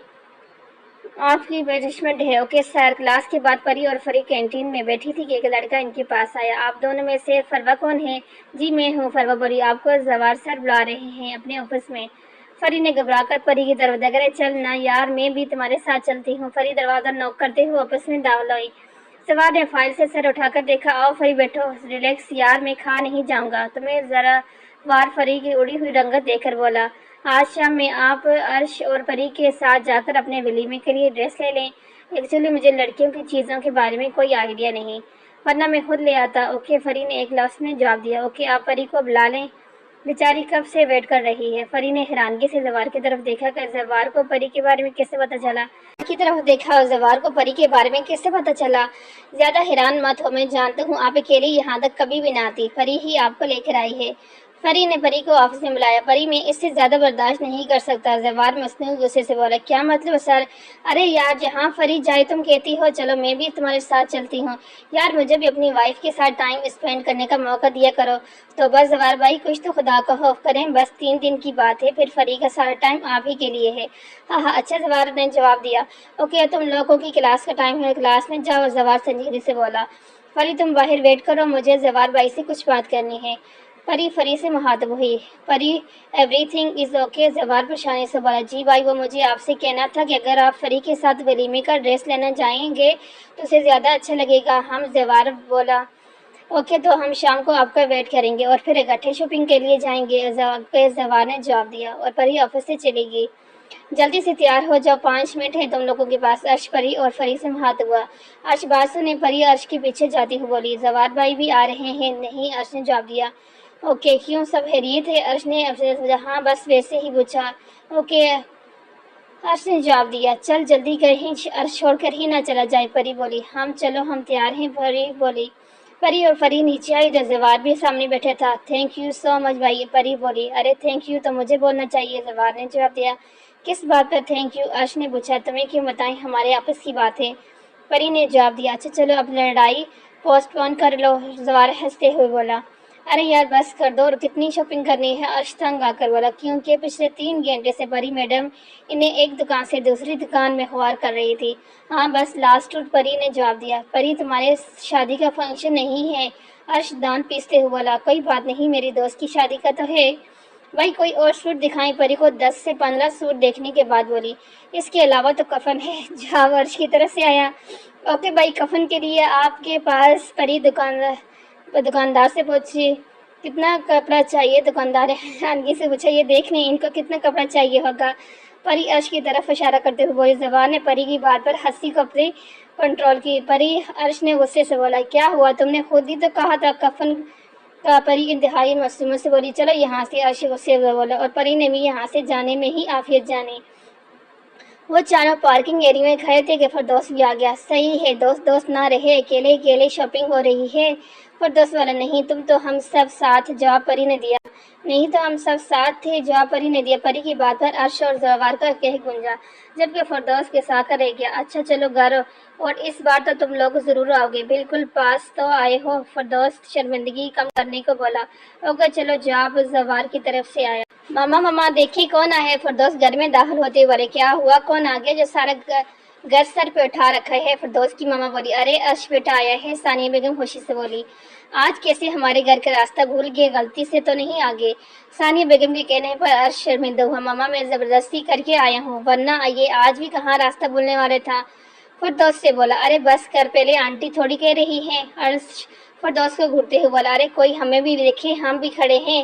آپ کی پنشمنٹ ہے۔ Okay sir. کلاس کے بعد پری اور پری کینٹین میں بیٹھی تھی کہ ایک لڑکا ان کے پاس آیا۔ آپ دونوں میں سے فروا کون ہے؟ جی میں ہوں، فروا بولی۔ آپ کو زوار سر بلا رہے ہیں اپنے آفس میں۔ پری نے گھبرا کر پری کی طرف دیکھا۔ ارے چل نا یار، میں بھی تمہارے ساتھ چلتی ہوں۔ پری دروازہ نوک کرتے ہوئے آفس میں داخل ہوئی۔ زوار نے فائل سے سر اٹھا کر دیکھا۔ آؤ پری بیٹھو، ریلیکس یار، میں کھا نہیں جاؤں گا تمہیں ذرا۔ وار پری کی اڑی ہوئی رنگت دیکھ کر بولا۔ آج شام میں آپ عرش اور پری کے ساتھ جا کر اپنے ولیمے کے لیے ڈریس لے لیں۔ ایکچولی مجھے لڑکیوں کی چیزوں کے بارے میں کوئی آئیڈیا نہیں، ورنہ میں خود لے آتا۔ اوکے، پری نے ایک لفظ میں جواب دیا۔ اوکے، آپ پری کو بلا لیں، بیچاری کب سے ویٹ کر رہی ہے۔ پری نے حیرانگی سے زوار کی طرف دیکھا کہ زوار کو پری کے بارے میں کیسے پتہ چلا۔ کی طرف دیکھا اور زوار کو پری کے بارے میں کیسے پتہ چلا۔ زیادہ حیران مت ہو، میں جانتا ہوں آپ اکیلے یہاں تک کبھی بھی نہ آتی، پری ہی آپ کو لے کر آئی ہے۔ پری نے پری کو آفس میں بلایا۔ پری میں اس سے زیادہ برداشت نہیں کر سکتا۔ زوار مصنوعی غصے سے بولا، کیا مطلب سر؟ ارے یار، جہاں پری جائے تم کہتی ہو چلو میں بھی تمہارے ساتھ چلتی ہوں۔ یار مجھے بھی اپنی وائف کے ساتھ ٹائم اسپینڈ کرنے کا موقع دیا کرو۔ تو بس زوار بھائی، کچھ تو خدا کا خوف کریں، بس 3 دن کی بات ہے، پھر پری کا سارا ٹائم آپ ہی کے لیے ہے۔ ہاں ہاں اچھا، زوار نے جواب دیا۔ اوکے، تم لوگوں کی کلاس کا ٹائم ہے، کلاس میں جاؤ۔ زوار سنجیدگی سے بولا، پری تم باہر ویٹ کرو، مجھے زوار بھائی سے کچھ بات کرنی ہے۔ پری سے مخاطب ہوئی، پری ایوری تھنگ از اوکے؟ زوار پریشانی سے بولا، جی بھائی، وہ مجھے آپ سے کہنا تھا کہ اگر آپ پری کے ساتھ ولیمے کا ڈریس لینا جائیں گے تو اسے زیادہ اچھا لگے گا۔ ہم زوار بولا، اوکے تو ہم شام کو آپ کا ویٹ کریں گے اور پھر اکٹھے شاپنگ کے لیے جائیں گے۔ زوار نے جواب دیا اور پری آفس سے چلی گئی۔ جلدی سے تیار ہو جاؤ، 5 منٹ ہے تم لوگوں کے پاس۔ عرش پری اور پری سے مخاطب ہوا۔ عرش بات سنے پری عرش کے پیچھے جاتی ہوئی بولی، زوار بھائی بھی آ رہے ہیں؟ نہیں، عرش نے جواب دیا۔ اوکے، کیوں سب خیریت ہے؟ عرش نے ہاں بس ویسے ہی پوچھا۔ اوکے، عرش نے جواب دیا۔ چل جلدی کہیں عرش چھوڑ کر ہی نہ چلا جائے۔ پری بولی، چلو ہم تیار ہیں۔ پری بولی۔ پری اور پری نیچے آئی تو زوار بھی سامنے بیٹھا تھا۔ تھینک یو سو مچ بھائی۔ پری بولی، ارے تھینک یو تو مجھے بولنا چاہیے، زوار نے جواب دیا۔ کس بات پر تھینک یو؟ عرش نے پوچھا۔ تمہیں کیوں بتائیں، ہمارے آپس کی بات ہے، پری نے جواب دیا۔ اچھا چلو اب لڑائی پوسٹ پون کر لو، زوار ہنستے ہوئے بولا۔ ارے یار بس کر دو، کتنی شاپنگ کرنی ہے؟ عرش تنگ آ کر بولا، کیونکہ پچھلے 3 گھنٹے سے پری میڈم انہیں ایک دکان سے دوسری دکان میں خوار کر رہی تھی۔ ہاں بس لاسٹ سوٹ، پری نے جواب دیا۔ پری تمہارے شادی کا فنکشن نہیں ہے؟ عرش دانت پیستے ہوئے بولا، کوئی بات نہیں، میری دوست کی شادی کا تو ہے۔ بھائی کوئی اور سوٹ دکھائیں۔ پری کو 10 سے 15 سوٹ دیکھنے کے بعد بولی، اس کے علاوہ تو کفن ہے۔ جواب عرش کی طرف سے آیا۔ اوکے بھائی، کفن کے لیے آپ کے پاس؟ پری دکاندار سے پوچھی، کتنا کپڑا چاہیے؟ دکاندار حیرانگی سے پوچھا، یہ دیکھ لیں ان کو کتنا کپڑا چاہیے ہوگا۔ پری عرش کی طرف اشارہ کرتے ہوئے بولی۔ زوار نے پری کی بات پر ہنسی کو اپنے کنٹرول کی۔ پری عرش نے غصے سے بولا، کیا ہوا؟ تم نے خود ہی تو کہا تھا کفن کا۔ پری انتہائی معصومیت سے بولی، چلو یہاں سے۔ عرش غصے سے بولا اور پری نے بھی یہاں سے جانے میں ہی عافیت جانی۔ وہ چاروں پارکنگ ایریا میں کھڑے تھے کہ فردوس بھی آ گیا۔ صحیح ہے، دوست نہ رہے، اکیلے شاپنگ ہو رہی ہے۔ فردوس والا، نہیں تم تو ہم سب ساتھ، جواب پری نے دیا۔ نہیں تو ہم سب ساتھ تھے، جواب پری نے دیا۔ پری کی بات پر عرش اور زوار کا کہہ گونجا، جبکہ فردوس کے ساتھ رہ گیا۔ اچھا چلو گھر، اور اس بار تو تم لوگ ضرور آؤ گے؟ بالکل، پاس تو آئے ہو، فردوس شرمندگی کم کرنے کو بولا۔ اوکے چلو، جواب زوار کی طرف سے آیا۔ ماما دیکھیے کون آیا ہے؟ فردوس گھر میں داخل ہوتے ہوئے بولے، کیا ہوا؟ کون آ گیا جو سارا گھر سر پہ اٹھا رکھا ہے؟ فردوس کی ماما بولی، ارے عرش بیٹا آیا ہے۔ ثانیہ بیگم خوشی سے بولی، آج کیسے ہمارے گھر کا راستہ بھول گئے؟ غلطی سے تو نہیں آ گئے؟ ثانیہ بیگم کے کہنے پر عرش شرمندہ ہوا۔ ماما میں زبردستی کر کے آیا ہوں، ورنہ یہ آج بھی کہاں راستہ بھولنے والے تھا۔ فردوس سے بولا، ارے بس کر، پہلے آنٹی تھوڑی کہہ رہی ہیں۔ عرش فردوس کو گھورتے ہوئے بولا، ارے کوئی ہمیں بھی دیکھے، ہم بھی کھڑے ہیں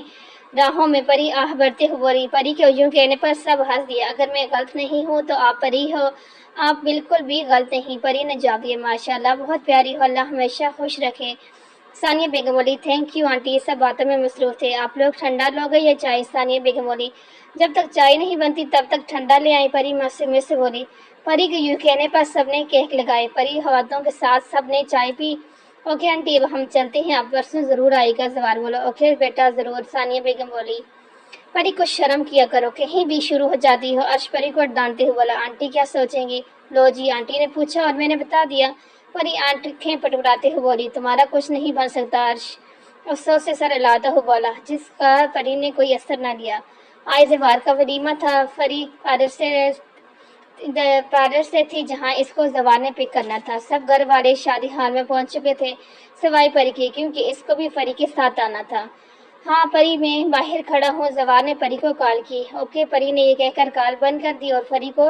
راہوں میں۔ پری آہ بھرتے ہوئے بولی۔ پری کے یوں کہنے پر سب ہنس دیا۔ اگر میں غلط نہیں ہوں تو آپ پری ہو؟ آپ بالکل بھی غلط نہیں، پری نے جواب دیا۔ ماشاءاللہ، بہت پیاری ہو، اللہ ہمیشہ خوش رکھے۔ ثانیہ بیگم بولی، تھینک یو آنٹی، یہ سب باتوں میں مصروف تھے۔ آپ لوگ ٹھنڈا لوگے یا چائے؟ ثانیہ بیگم بولی، جب تک چائے نہیں بنتی تب تک ٹھنڈا لے آئیں، پری معصومیت سے بولی۔ پری کے یوں کہنے پر سب نے کہک لگائے۔ پری خواتوں کے ساتھ سب نے چائے پی۔ اوکے آنٹی، اب ہم چلتے ہیں، آپ پرسوں ضرور آئے گا۔ زوار بولا، اوکے بیٹا ضرور۔ ثانیہ بیگم بولی، پری کچھ شرم کیا کرو، کہیں بھی شروع ہو جاتی ہو۔ عرش پری کو ڈانٹتے ہوئے بولا، آنٹی کیا سوچیں گی؟ لو جی، آنٹی نے پوچھا اور میں نے بتا دیا۔ پری آنکھیں پٹپٹاتے ہوئے بولی، تمہارا کچھ نہیں بن سکتا۔ عرش افسوس سے سر ہلاتا ہوا بولا، جس کا پری نے کوئی اثر نہ لیا۔ آج زوار کا ولیمہ تھا۔ پری پارلر سے تھی جہاں اس کو زوار نے پک کرنا تھا۔ سب گھر والے شادی ہال میں پہنچ چکے تھے سوائے پری کے، کیونکہ اس کو بھی پری کے ساتھ آنا تھا۔ ہاں پری، میں باہر کھڑا ہوں، زوار نے پری کو کال کی۔ اوکے، پری نے یہ کہہ کر کال بند کر دی اور پری کو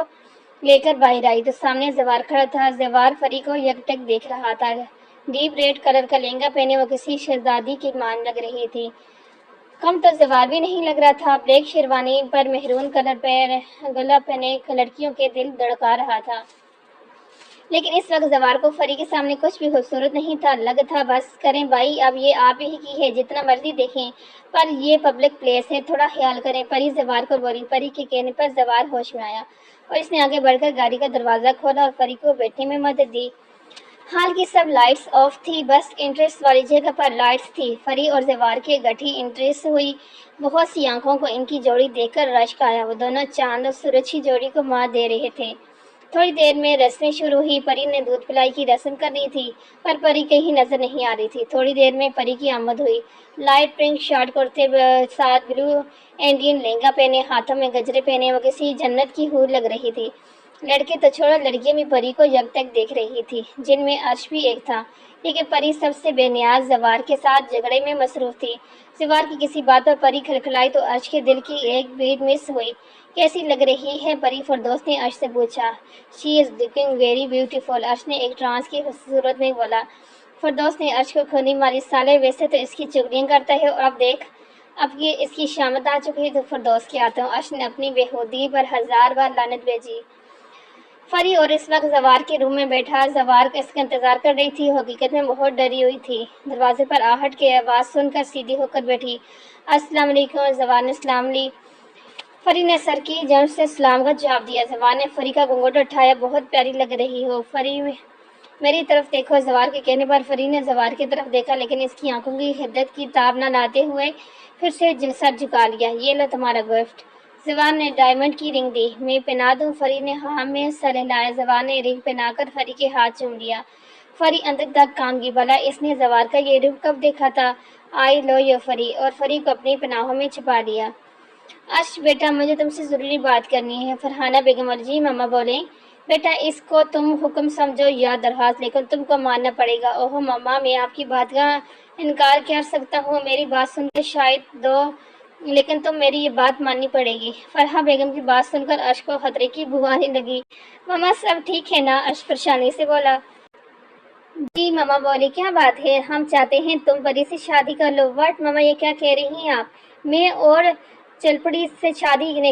لے کر باہر آئی تو سامنے زوار کھڑا تھا۔ زوار پری کو یکٹک دیکھ رہا تھا۔ ڈیپ ریڈ کلر کا لہنگا پہنے وہ کسی شہزادی کی مان لگ رہی تھی۔ کم تو زوار بھی نہیں لگ رہا تھا۔ بلیک شیروانی پر میرون کلر گلا پہنے لڑکیوں کے دل دھڑکا رہا تھا، لیکن اس وقت زوار کو پری کے سامنے کچھ بھی خوبصورت نہیں تھا لگ تھا۔ بس کریں بھائی، اب یہ آپ ہی کی ہے، جتنا مرضی دیکھیں، پر یہ پبلک پلیس ہے، تھوڑا خیال کریں، پری زوار کو بولی۔ پری کے کہنے پر زوار ہوش میں آیا اور اس نے آگے بڑھ کر گاڑی کا دروازہ کھولا اور پری کو بیٹھنے میں مدد دی۔ حال کی سب لائٹس آف تھی، بس انٹریس والی جگہ پر لائٹس تھی۔ فری اور زوار کے گٹھی انٹریس ہوئی۔ بہت سی آنکھوں کو ان کی جوڑی دیکھ کر رشک آیا۔ وہ دونوں چاند اور سورج کی جوڑی کو مات دے رہے تھے۔ تھوڑی دیر میں رسمیں شروع ہوئی۔ پری نے دودھ پلائی کی رسم کرنی تھی، پر پری کہیں نظر نہیں آ رہی تھی۔ تھوڑی دیر میں پری کی آمد ہوئی۔ لائٹ پنک شارٹ کرتے ساتھ بلو انڈین لہنگا پہنے، ہاتھوں میں گجرے پہنے وہ کسی جنت کی حور لگ رہی تھی۔ لڑکے تو چھوڑو، لڑکیاں بھی پری کو جب تک دیکھ رہی تھی، جن میں عرش بھی ایک تھا۔ لیکن پری سب سے بے نیاز زوار کے ساتھ جھگڑے میں مصروف تھی۔ زوار کی کسی بات پر پری کھلکھلائی تو عرش کے دل کی ایک بیٹ مس ہوئی۔ کیسی لگ رہی ہے پری؟ فردوس نے عرش سے پوچھا۔ شی از لکنگ ویری بیوٹیفل، عرش نے ایک ٹرانس کی صورت میں بولا۔ فردوس نے عرش کو کھولی ماری۔ سالے ویسے تو اس کی چگلیاں کرتا ہے، اور اب دیکھ، اب یہ اس کی شامت آ چکی ہے تو فردوس کے آتا ہوں۔ عرش نے اپنی بےہودگی پر 1000 بار لعنت بھیجی۔ فری اور اس وقت زوار کے روم میں بیٹھا۔ زوار اس کا انتظار کر رہی تھی، حقیقت میں بہت ڈری ہوئی تھی۔ دروازے پر آہٹ کی آواز سن کر سیدھی ہو کر بیٹھی۔ السلام علیکم، زوار نے سلام لی۔ فری نے سر کی جنب سے سلام کا جواب دیا۔ زوار نے فری کا گھونگھٹ اٹھایا۔ بہت پیاری لگ رہی ہو فری، میری طرف دیکھو۔ زوار کے کہنے پر فری نے زوار کی طرف دیکھا، لیکن اس کی آنکھوں کی حدت کی تاب نہ لاتے ہوئے پھر سے سر جھکا لیا۔ یہ لو تمہارا گفٹ۔ زوار نے ڈائمنڈ کی رنگ دی۔ میں پہنا دوں؟ فری نے ہاں میں سر ہلایا۔ زوار نے رنگ پہنا کر فری کے ہاتھ چوم لیا۔ فری اندر تک کام گی، بھلا اس نے زوار کا یہ روپ کب دیکھا تھا؟ آئی لو یو فری، اور فری کو اپنی پناہوں میں چھپا لیا۔ عرش بیٹا، مجھے تم سے ضروری بات کرنی ہے۔ فرحانہ بیگم بولی۔ جی ماما بولیں۔ بیٹا، اس کو تم حکم سمجھو یا درخواست، لیکن تم کو ماننا پڑے گا۔ اوہو ماما، میں آپ کی بات کا انکار کر سکتا ہوں؟ میری بات سن کر شاید دو، لیکن تم میری یہ بات ماننی پڑے گی۔ فرحہ بیگم کی بات سن کر عرش کو خطرے کی بو آنے لگی۔ ماما سب ٹھیک ہے نا؟ عرش پریشانی سے بولا۔ جی ماما بولی۔ کیا بات ہے؟ ہم چاہتے ہیں تم پری سے شادی کر لو۔ واٹ ماما، یہ کیا کہہ رہی ہیں آپ؟ میں اور چلپڑی سے شادی نے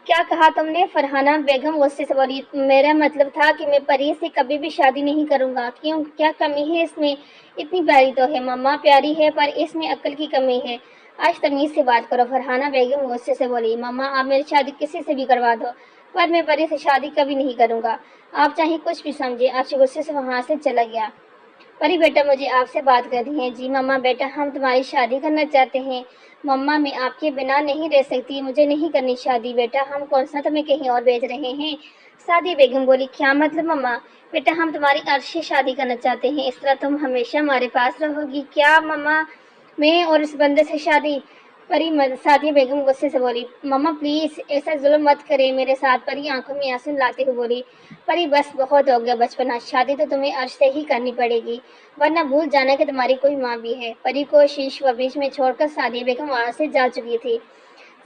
کیا کہا تم نے؟ فرحانہ بیگم غصے سے بولی۔ میرا مطلب تھا کہ میں پری سے کبھی بھی شادی نہیں کروں گا۔ کیوں؟ کیا کمی ہے اس میں؟ اتنی پیاری تو ہے ماما۔ پیاری ہے، پر اس میں عقل کی کمی ہے۔ آج تمیز سے بات کرو۔ فرحانہ بیگم غصے سے بولی۔ ماما آپ میری شادی کسی سے بھی کروا دو، پر میں پری سے شادی کبھی نہیں کروں گا، آپ چاہے کچھ بھی سمجھے۔ عرش غصے سے وہاں سے چلا گیا۔ پری بیٹا، مجھے آپ سے بات کرنی ہے۔ جی ماما بیٹا، ہم تمہاری شادی کرنا چاہتے ہیں۔ ماما میں آپ کے بنا نہیں رہ سکتی، مجھے نہیں کرنی شادی۔ بیٹا ہم کون سا تمہیں کہیں اور بھیج رہے ہیں؟ سعدیہ بیگم بولی۔ کیا مطلب ماما؟ بیٹا ہم تمہاری عرش سے شادی کرنا چاہتے ہیں، اس طرح تم ہمیشہ ہمارے پاس رہو گی۔ کیا ماما؟ میں اور اس بندے سے شادی؟ سعدیہ بیگم غصے سے بولی۔ ماما پلیز ایسا ظلم مت کرے میرے ساتھ۔ پری آنکھوں میں آنسو لاتے ہوئے بولی۔ پری بس بہت ہو گیا بچپنا، شادی تو تمہیں عرش سے ہی کرنی پڑے گی، ورنہ بھول جانا کہ تمہاری کوئی ماں بھی ہے۔ پری کو شیش و بیچ میں چھوڑ کر سعدیہ بیگم وہاں سے جا چکی تھی۔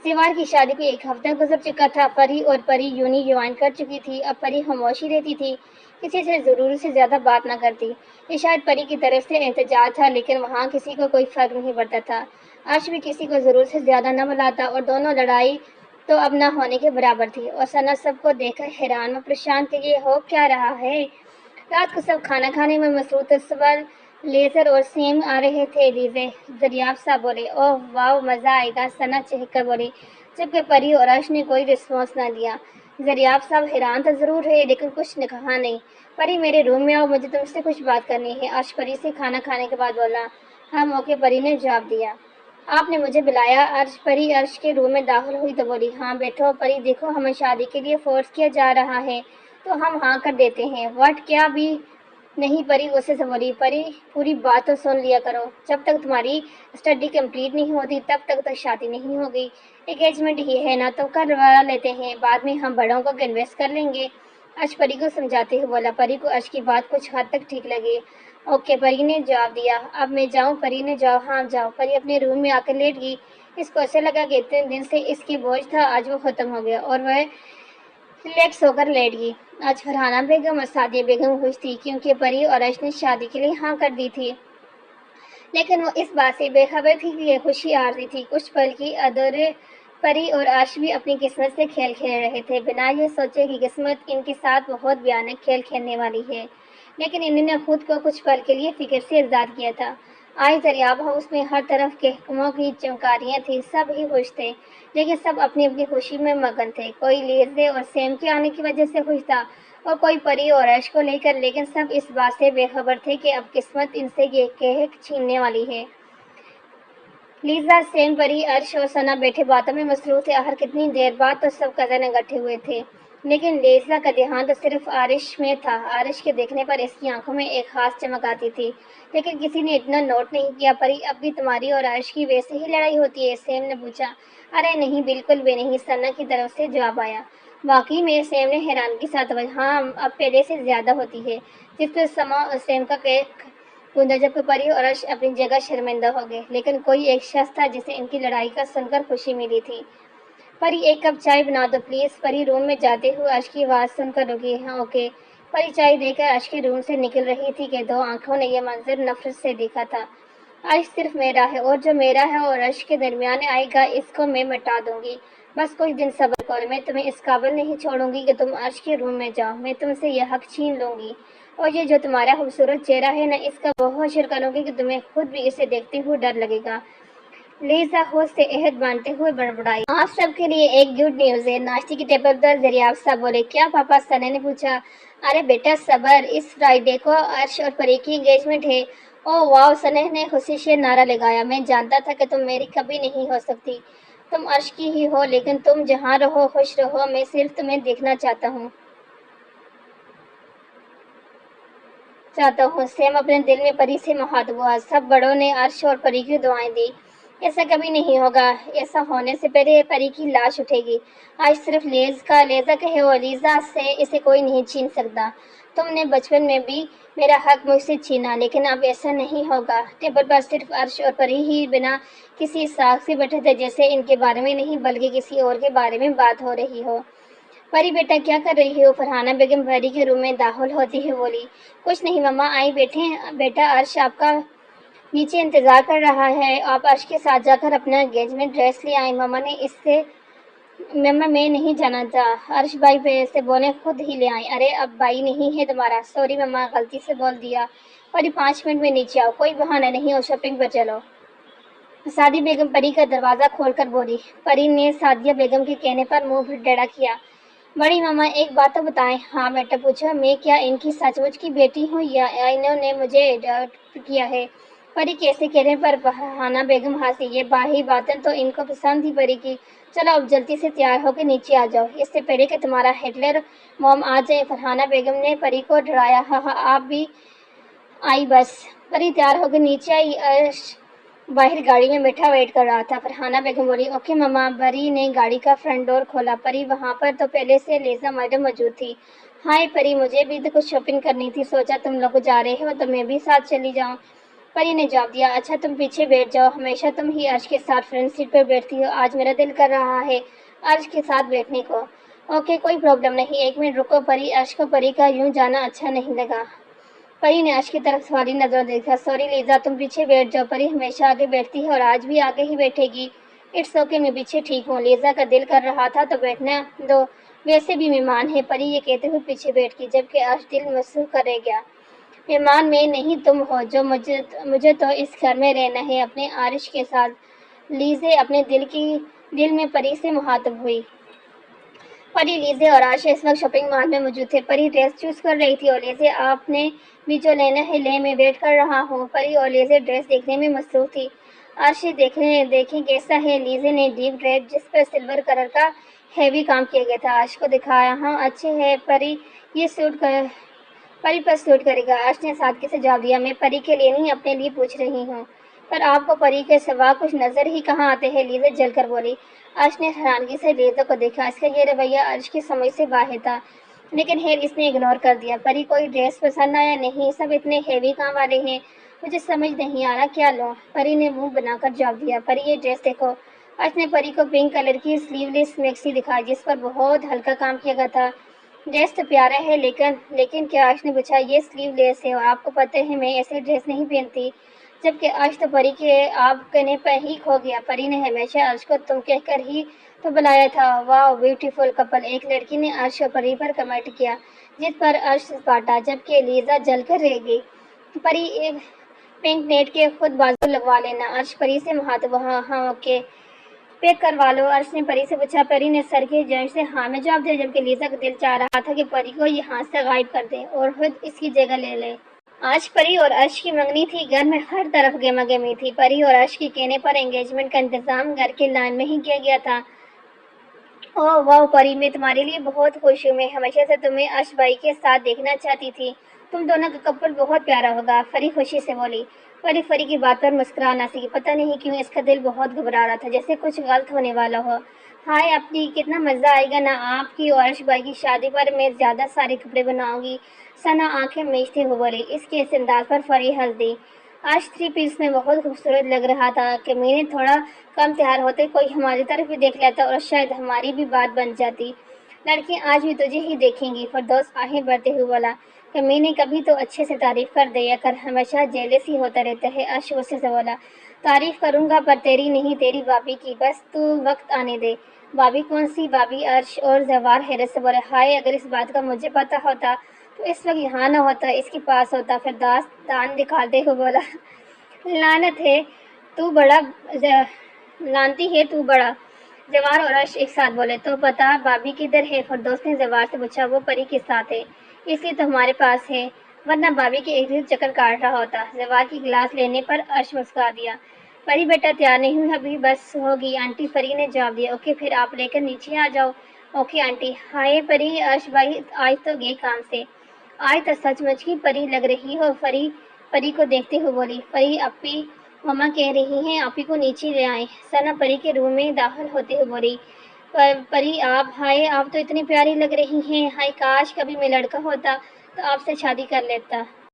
زوار کی شادی کو 1 ہفتہ گزر چکا تھا۔ پری اور پری یونی جوائن کر چکی تھی۔ اب پری خاموشی رہتی تھی، کسی سے ضرورت سے زیادہ بات نہ کرتی۔ یہ شاید پری کی طرف سے احتجاج تھا، لیکن وہاں کسی کو کوئی فرق نہیں پڑتا تھا۔ عرش بھی کسی کو ضرورت سے زیادہ نہ بلاتا، اور دونوں لڑائی تو اب نہ ہونے کے برابر تھی۔ اور ثنا سب کو دیکھ کر حیران و پریشان کہ یہ ہو کیا رہا ہے۔ رات کو سب کھانا کھانے میں مصروف تھے۔ صبح لیزر اور سیم آ رہے تھے۔ دریافت صاحب بولے۔ اوہ واو، مزہ آئے گا، ثنا چہک کر بولی، جبکہ پری اور عرش نے کوئی رسپانس نہ دیا۔ دریافت صاحب حیران تو ضرور رہے، لیکن کچھ نے کہا نہیں۔ پری میرے روم میں آؤ، مجھے تم سے کچھ بات کرنی ہے، عرش پری سے کھانا کھانے کے بعد بولا۔ ہاں موقع پری نے جواب دیا۔ آپ نے مجھے بلایا؟ پری عرش کے روم میں داخل ہوئی تو بولی۔ ہاں بیٹھو۔ پری دیکھو، ہمیں شادی کے لیے فورس کیا جا رہا ہے تو ہم ہاں کر دیتے ہیں۔ واٹ؟ کیا بھی نہیں؟ پری غصے سے بولی۔ پری پوری بات تو سن لیا کرو، جب تک تمہاری اسٹڈی کمپلیٹ نہیں ہوتی تب تک تو شادی نہیں ہوگی۔ انگیجمنٹ ہی ہے نا تو کروا لیتے ہیں، بعد میں ہم بڑوں کو کنوینس کر لیں گے، عرش پری کو سمجھاتے ہوئے بولا۔ پری کو عرش کی بات کچھ حد تک ٹھیک لگی۔ اوکے پری نے جواب دیا۔ اب میں جاؤں؟ پری نے جواب۔ ہاں جاؤ۔ پری اپنے روم میں آ کر لیٹ گئی۔ اس کو ایسا لگا کہ اتنے دن سے اس کی بوجھ تھا، آج وہ ختم ہو گیا، اور وہ ریلیکس ہو کر لیٹ گئی۔ آج فرحانہ بیگم اور سعدیہ بیگم خوش تھی، کیونکہ پری اور عرش نے شادی کے لیے ہاں کر دی تھی، لیکن وہ اس بات سے بے خبر تھی کہ یہ خوشی عارضی تھی۔ کچھ پل کی ادھورے پری اور عرش بھی اپنی قسمت سے کھیل کھیل رہے تھے، بنا یہ سوچے کہ قسمت ان کے ساتھ بہت بھیانک کھیل کھیلنے والی ہے، لیکن انہوں نے خود کو کچھ پل کے لیے فکر سے آزاد کیا تھا۔ آج دریاب ہاؤس میں ہر طرف کہکموں کی چمکاریاں تھیں، سب ہی خوش تھے، لیکن سب اپنی اپنی خوشی میں مگن تھے۔ کوئی لیزے اور سیم کے آنے کی وجہ سے خوش تھا اور کوئی پری اور عرش کو لے کر، لیکن سب اس بات سے بے خبر تھے کہ اب قسمت ان سے یہ کہک چھیننے والی ہے۔ لیزا، سیم، پری، عرش اور ثنا بیٹھے باتوں میں مصروف تھے۔ آخر کتنی دیر بعد تو سب کزن اکٹھے ہوئے تھے، لیکن لیزا کا دھیان تو صرف عرش میں تھا۔ عرش کے دیکھنے پر اس کی آنکھوں میں ایک خاص چمک آتی تھی، لیکن کسی نے اتنا نوٹ نہیں کیا۔ پری، اب بھی تمہاری اور عرش کی ویسے ہی لڑائی ہوتی ہے؟ سیم نے پوچھا۔ ارے نہیں، بالکل بھی نہیں، ثنا کی طرف سے جواب آیا۔ واقعی میں؟ سیم نے حیرانگی کے ساتھ توجہ۔ ہاں، اب پہلے سے زیادہ ہوتی ہے۔ جس پر سما اور سیم کا کیک گونجا، جبکہ پری اور عرش اپنی جگہ شرمندہ ہو گئے، لیکن کوئی ایک شخص تھا جسے ان کی لڑائی کا سن کر خوشی ملی تھی۔ پری، ایک کپ چائے بنا دو پلیز۔ پری روم میں جاتے ہوئے عرش کی آواز سن کر رکی۔ ہاں اوکے۔ پری چائے دے کر عرش کے روم سے نکل رہی تھی کہ دو آنکھوں نے یہ منظر نفرت سے دیکھا تھا۔ عرش صرف میرا ہے، اور جو میرا ہے اور عرش کے درمیان آئے گا اس کو میں مٹا دوں گی۔ بس کچھ دن صبر کرو، میں تمہیں اس قابل نہیں چھوڑوں گی کہ تم عرش کے روم میں جاؤ۔ میں تم سے یہ حق چھین لوں گی، اور یہ جو تمہارا خوبصورت چہرہ ہے نا، اس کا وہ حشر کروں گی کہ تمہیں خود بھی اسے دیکھتے ہوئے ڈر لگے گا۔ لیزا ہوش سے عہد باندھتے ہوئے بڑبڑائی۔ آپ سب کے لیے ایک گڈ نیوز ہے۔ ناشتے کی ٹیبل پر دریافت صاحب بولے۔ کیا پاپا؟ ثنا نے پوچھا۔ ارے بیٹا صبر، اس فرائیڈے کو عرش اور پری کی انگیجمنٹ ہے۔ اوہ واو! ثنا نے خوشی سے نعرہ لگایا۔ میں جانتا تھا کہ تم میری کبھی نہیں ہو سکتی، تم عرش کی ہی ہو، لیکن تم جہاں رہو خوش رہو، میں صرف تمہیں دیکھنا چاہتا ہوں۔ سیم اپنے دل میں پری سے مخاطب ہوا۔ سب بڑوں نے عرش اور پری کی دعائیں دی۔ ایسا کبھی نہیں ہوگا، ایسا ہونے سے پہلے پری کی لاش اٹھے گی۔ آج صرف لیزا کہے اور لیزا سے اسے کوئی نہیں چھین سکتا۔ تم نے بچپن میں بھی میرا حق مجھ سے چھینا، لیکن اب ایسا نہیں ہوگا۔ ٹیبل پر صرف عرش اور پری ہی بنا کسی ساکھ سے بیٹھے تھے، جیسے ان کے بارے میں نہیں بلکہ کسی اور کے بارے میں بات ہو رہی ہو۔ پری بیٹا کیا کر رہی ہو؟ فرحانہ بیگم پری کے روم میں داخل ہوتی ہوئی بولی۔ کچھ نہیں مما، آئی بیٹھیں۔ بیٹا عرش آپ کا نیچے انتظار کر رہا ہے، آپ عرش کے ساتھ جا کر اپنا انگیجمنٹ ڈریس لے آئیں۔ مما میں نہیں جانا تھا، عرش بھائی سے بولیں خود ہی لے آئیں۔ ارے اب بھائی نہیں ہے تمہارا؟ سوری مما، غلطی سے بول دیا۔ پری 5 منٹ میں نیچے آؤ، کوئی بہانہ نہیں، اور شاپنگ پر چلو۔ سعدیہ بیگم پری کا دروازہ کھول کر بولی۔ پری نے سعدیہ بیگم کے کہنے پر منہ ٹیڑھا کیا۔ بڑی ماما ایک بات تو بتائیں۔ ہاں بیٹا پوچھو۔ میں کیا ان کی سچ مچ کی بیٹی ہوں یا انہوں نے مجھے اڈاپٹ کیا ہے؟ پری کے ایسے کہنے پر فرحانہ بیگم ہنسی۔ یہ باہی باطن تو ان کو پسند تھی پری کی۔ چلو اب جلدی سے تیار ہو کے نیچے آ جاؤ، اس سے پہلے کہ تمہارا ہٹلر موم آ جائے۔ فرحانہ بیگم نے پری کو ڈرایا۔ ہاں ہاں، آپ بھی آئی بس۔ پری تیار ہو کے نیچے آئی۔ عرش باہر گاڑی میں بیٹھا ویٹ کر رہا تھا۔ فرحانہ بیگم بولی۔ اوکے مما۔ پری نے گاڑی کا فرنٹ ڈور کھولا۔ پری، وہاں پر تو پہلے سے لیزا میڈم موجود تھی۔ ہائے پری، مجھے بھی تو کچھ شاپنگ کرنی تھی، سوچا تم لوگ جا رہے ہو تو میں بھی ساتھ چلی جاؤں۔ پری نے جواب دیا۔ اچھا تم پیچھے بیٹھ جاؤ، ہمیشہ تم ہی عرش کے ساتھ فرنٹ سیٹ پر بیٹھتی ہو، آج میرا دل کر رہا ہے عرش کے ساتھ بیٹھنے کو۔ اوکے کوئی پرابلم نہیں، 1 منٹ رکو پری۔ عرش کو پری کا یوں جانا اچھا نہیں لگا۔ پری نے عرش کی طرف سوالی نظروں دیکھا۔ سوری لیزا، تم پیچھے بیٹھ جاؤ۔ پری ہمیشہ آگے بیٹھتی ہے اور آج بھی آگے ہی بیٹھے گی۔ اٹس اوکے، میں پیچھے ٹھیک ہوں۔ لیزا کا دل کر رہا تھا تو بیٹھنا دو، ویسے بھی مہمان ہے۔ پری یہ کہتے ہوئے پیچھے بیٹھ گئی، جبکہ عرش دل مسوخ کر رہ گیا۔ مہمان میں نہیں تم ہو، جو مجھے تو اس گھر میں رہنا ہے اپنے عرش کے ساتھ۔ لیزے اپنے دل میں پری سے مخاطب ہوئی۔ پری، لیزے اور عرش اس وقت شاپنگ مال میں موجود تھے۔ پری ڈریس چوز کر رہی تھی اور لیزے آپ نے بھی جو لینا ہے لیں، میں ویٹ کر رہا ہوں۔ پری اور لیزے ڈریس دیکھنے میں مصروف تھی۔ عرش دیکھیں کیسا ہے؟ لیزے نے ڈیپ ریڈ جس پر سلور کلر کا ہیوی کام کیا گیا تھا عرش کو دکھایا۔ ہاں اچھے ہیں پری، یہ پری پر سوٹ کرے گا۔ عرش نے سادگی سے جواب دیا۔ میں پری کے لیے نہیں، اپنے لیے پوچھ رہی ہوں۔ پر آپ کو پری کے سوا کچھ نظر ہی کہاں آتے ہیں؟ لیزے جل کر بولی۔ عرش نے حیرانگی سے لیزا کو دیکھا۔ اس کا یہ رویہ عرش کی سمجھ سے باہر تھا، لیکن خیر اس نے اگنور کر دیا۔ پری کوئی ڈریس پسند آیا؟ نہیں، سب اتنے ہیوی کام والے ہیں، مجھے سمجھ نہیں آ رہا کیا لوں۔ پری نے منہ بنا کر جواب دیا۔ پری یہ ڈریس دیکھو۔ عرش نے پری کو پنک کلر کی سلیو لیس میکسی دکھائی جس پر بہت ہلکا کام کیا گیا تھا۔ ڈریس تو پیارا ہے لیکن کیا؟ عرش نے پوچھا۔ یہ سلیو لیس ہے اور آپ کو پتہ ہے میں ایسے ڈریس نہیں پہنتی۔ جبکہ عرش تو پری کے آپ کہنے پر ہی کھو گیا۔ پری نے ہمیشہ عرش کو تم کہہ کر ہی تو بلایا تھا۔ واو بیوٹیفل کپل، ایک لڑکی نے عرش اور پری پر کمنٹ کیا، جس پر عرش سپاٹا، جبکہ لیزا جل کر رہ گئی۔ پنک نیٹ کے خود بازو لگوا لینا۔ عرش پری سے ہاتھ وہاں ہاں اوکے پیک کروا لو۔ عرش نے پری سے پوچھا۔ پری نے سر کے جواب سے ہاں میں جواب دیا، جبکہ لیزا کا دل چاہ رہا تھا کہ پری کو یہاں سے غائب کر دے اور خود اس کی جگہ لے لے۔ آج پری اور عرش کی منگنی تھی، گھر میں ہر طرف گہما گہمی تھی۔ پری اور عرش کے کہنے پر انگیجمنٹ کا انتظام گھر کے لائن میں ہی کیا گیا تھا۔ اوہ واہ پری، میں تمہارے لیے بہت خوش ہوں، میں ہمیشہ سے تمہیں عرش بھائی کے ساتھ دیکھنا چاہتی تھی، تم دونوں کا کپل بہت پیارا ہوگا، پری خوشی سے بولی۔ پری کی بات پر مسکرا نہ سکی، پتہ نہیں کیوں اس کا دل بہت گھبرا رہا تھا، جیسے کچھ غلط ہونے والا ہو۔ ہائے اپنی، کتنا مزہ آئے گا نا آپ کی اور عرش بھائی کی شادی پر، میں زیادہ سارے کپڑے بناؤں گی، ثنا آنکھیں میچتے ہوئے بولی۔ اس کے اس انداز پر پری ہنس دی۔ آج 3 پیس میں بہت خوبصورت لگ رہا تھا کہ میں نے تھوڑا کم تیار ہوتے کوئی ہماری طرف بھی دیکھ لیتا اور شاید ہماری بھی بات بن جاتی۔ لڑکیاں آج بھی تجھے ہی دیکھیں گی، فردوس آہیں بھرتے ہوئے بولا۔ کہ میں نے کبھی تو اچھے سے تعریف کر دیا کر، ہمیشہ جیلس ہی ہوتا رہتا ہے، عرش غصے سے بولا۔ تعریف کروں گا پر تیری نہیں، تیری بھابھی کی، بس تو وقت آنے دے۔ بھابھی کون سی بھابھی؟ عرش اور زوار حیرت سے بولے۔ ہائے اگر اس بات کا مجھے پتا ہوتا تو اس وقت یہاں نہ ہوتا، اس کے پاس ہوتا، فردوس دان دکھاتے ہوئے بولا۔ لعنت ہے تو بڑا، لعنتی ہے تو بڑا، زوار اور عرش ایک ساتھ بولے۔ تو بتا بھابھی کدھر ہے؟ فردوس نے زوار سے پوچھا۔ وہ پری کے ساتھ ہے، اس لیے تو ہمارے پاس ہے، ورنہ بھابھی کے ایک چکر کاٹ رہا ہوتا۔ زوار کی گلاس لینے پر عرش مسکرا دیا۔ پری بیٹا تیار نہیں ہوں ابھی، بس ہوگی آنٹی، پری نے جواب دیا۔ اوکے پھر آپ لے کر نیچے آ جاؤ۔ Okay aunty. ہائے پری، عرش بھائی آج تو گئے کام سے، آج تو سچ مچ کی پری لگ رہی ہو۔ پری کو دیکھتے ہوئے بولی۔ پری اپی مما کہہ رہی ہیں آپی کو نیچے لے آئیں، ثنا پری کے روم میں داخل ہوتے ہوئے بولی۔ پری آپ، ہائے آپ تو اتنی پیاری لگ رہی ہیں، ہائے کاش کبھی میں لڑکا ہوتا تو آپ سے شادی کر لیتا۔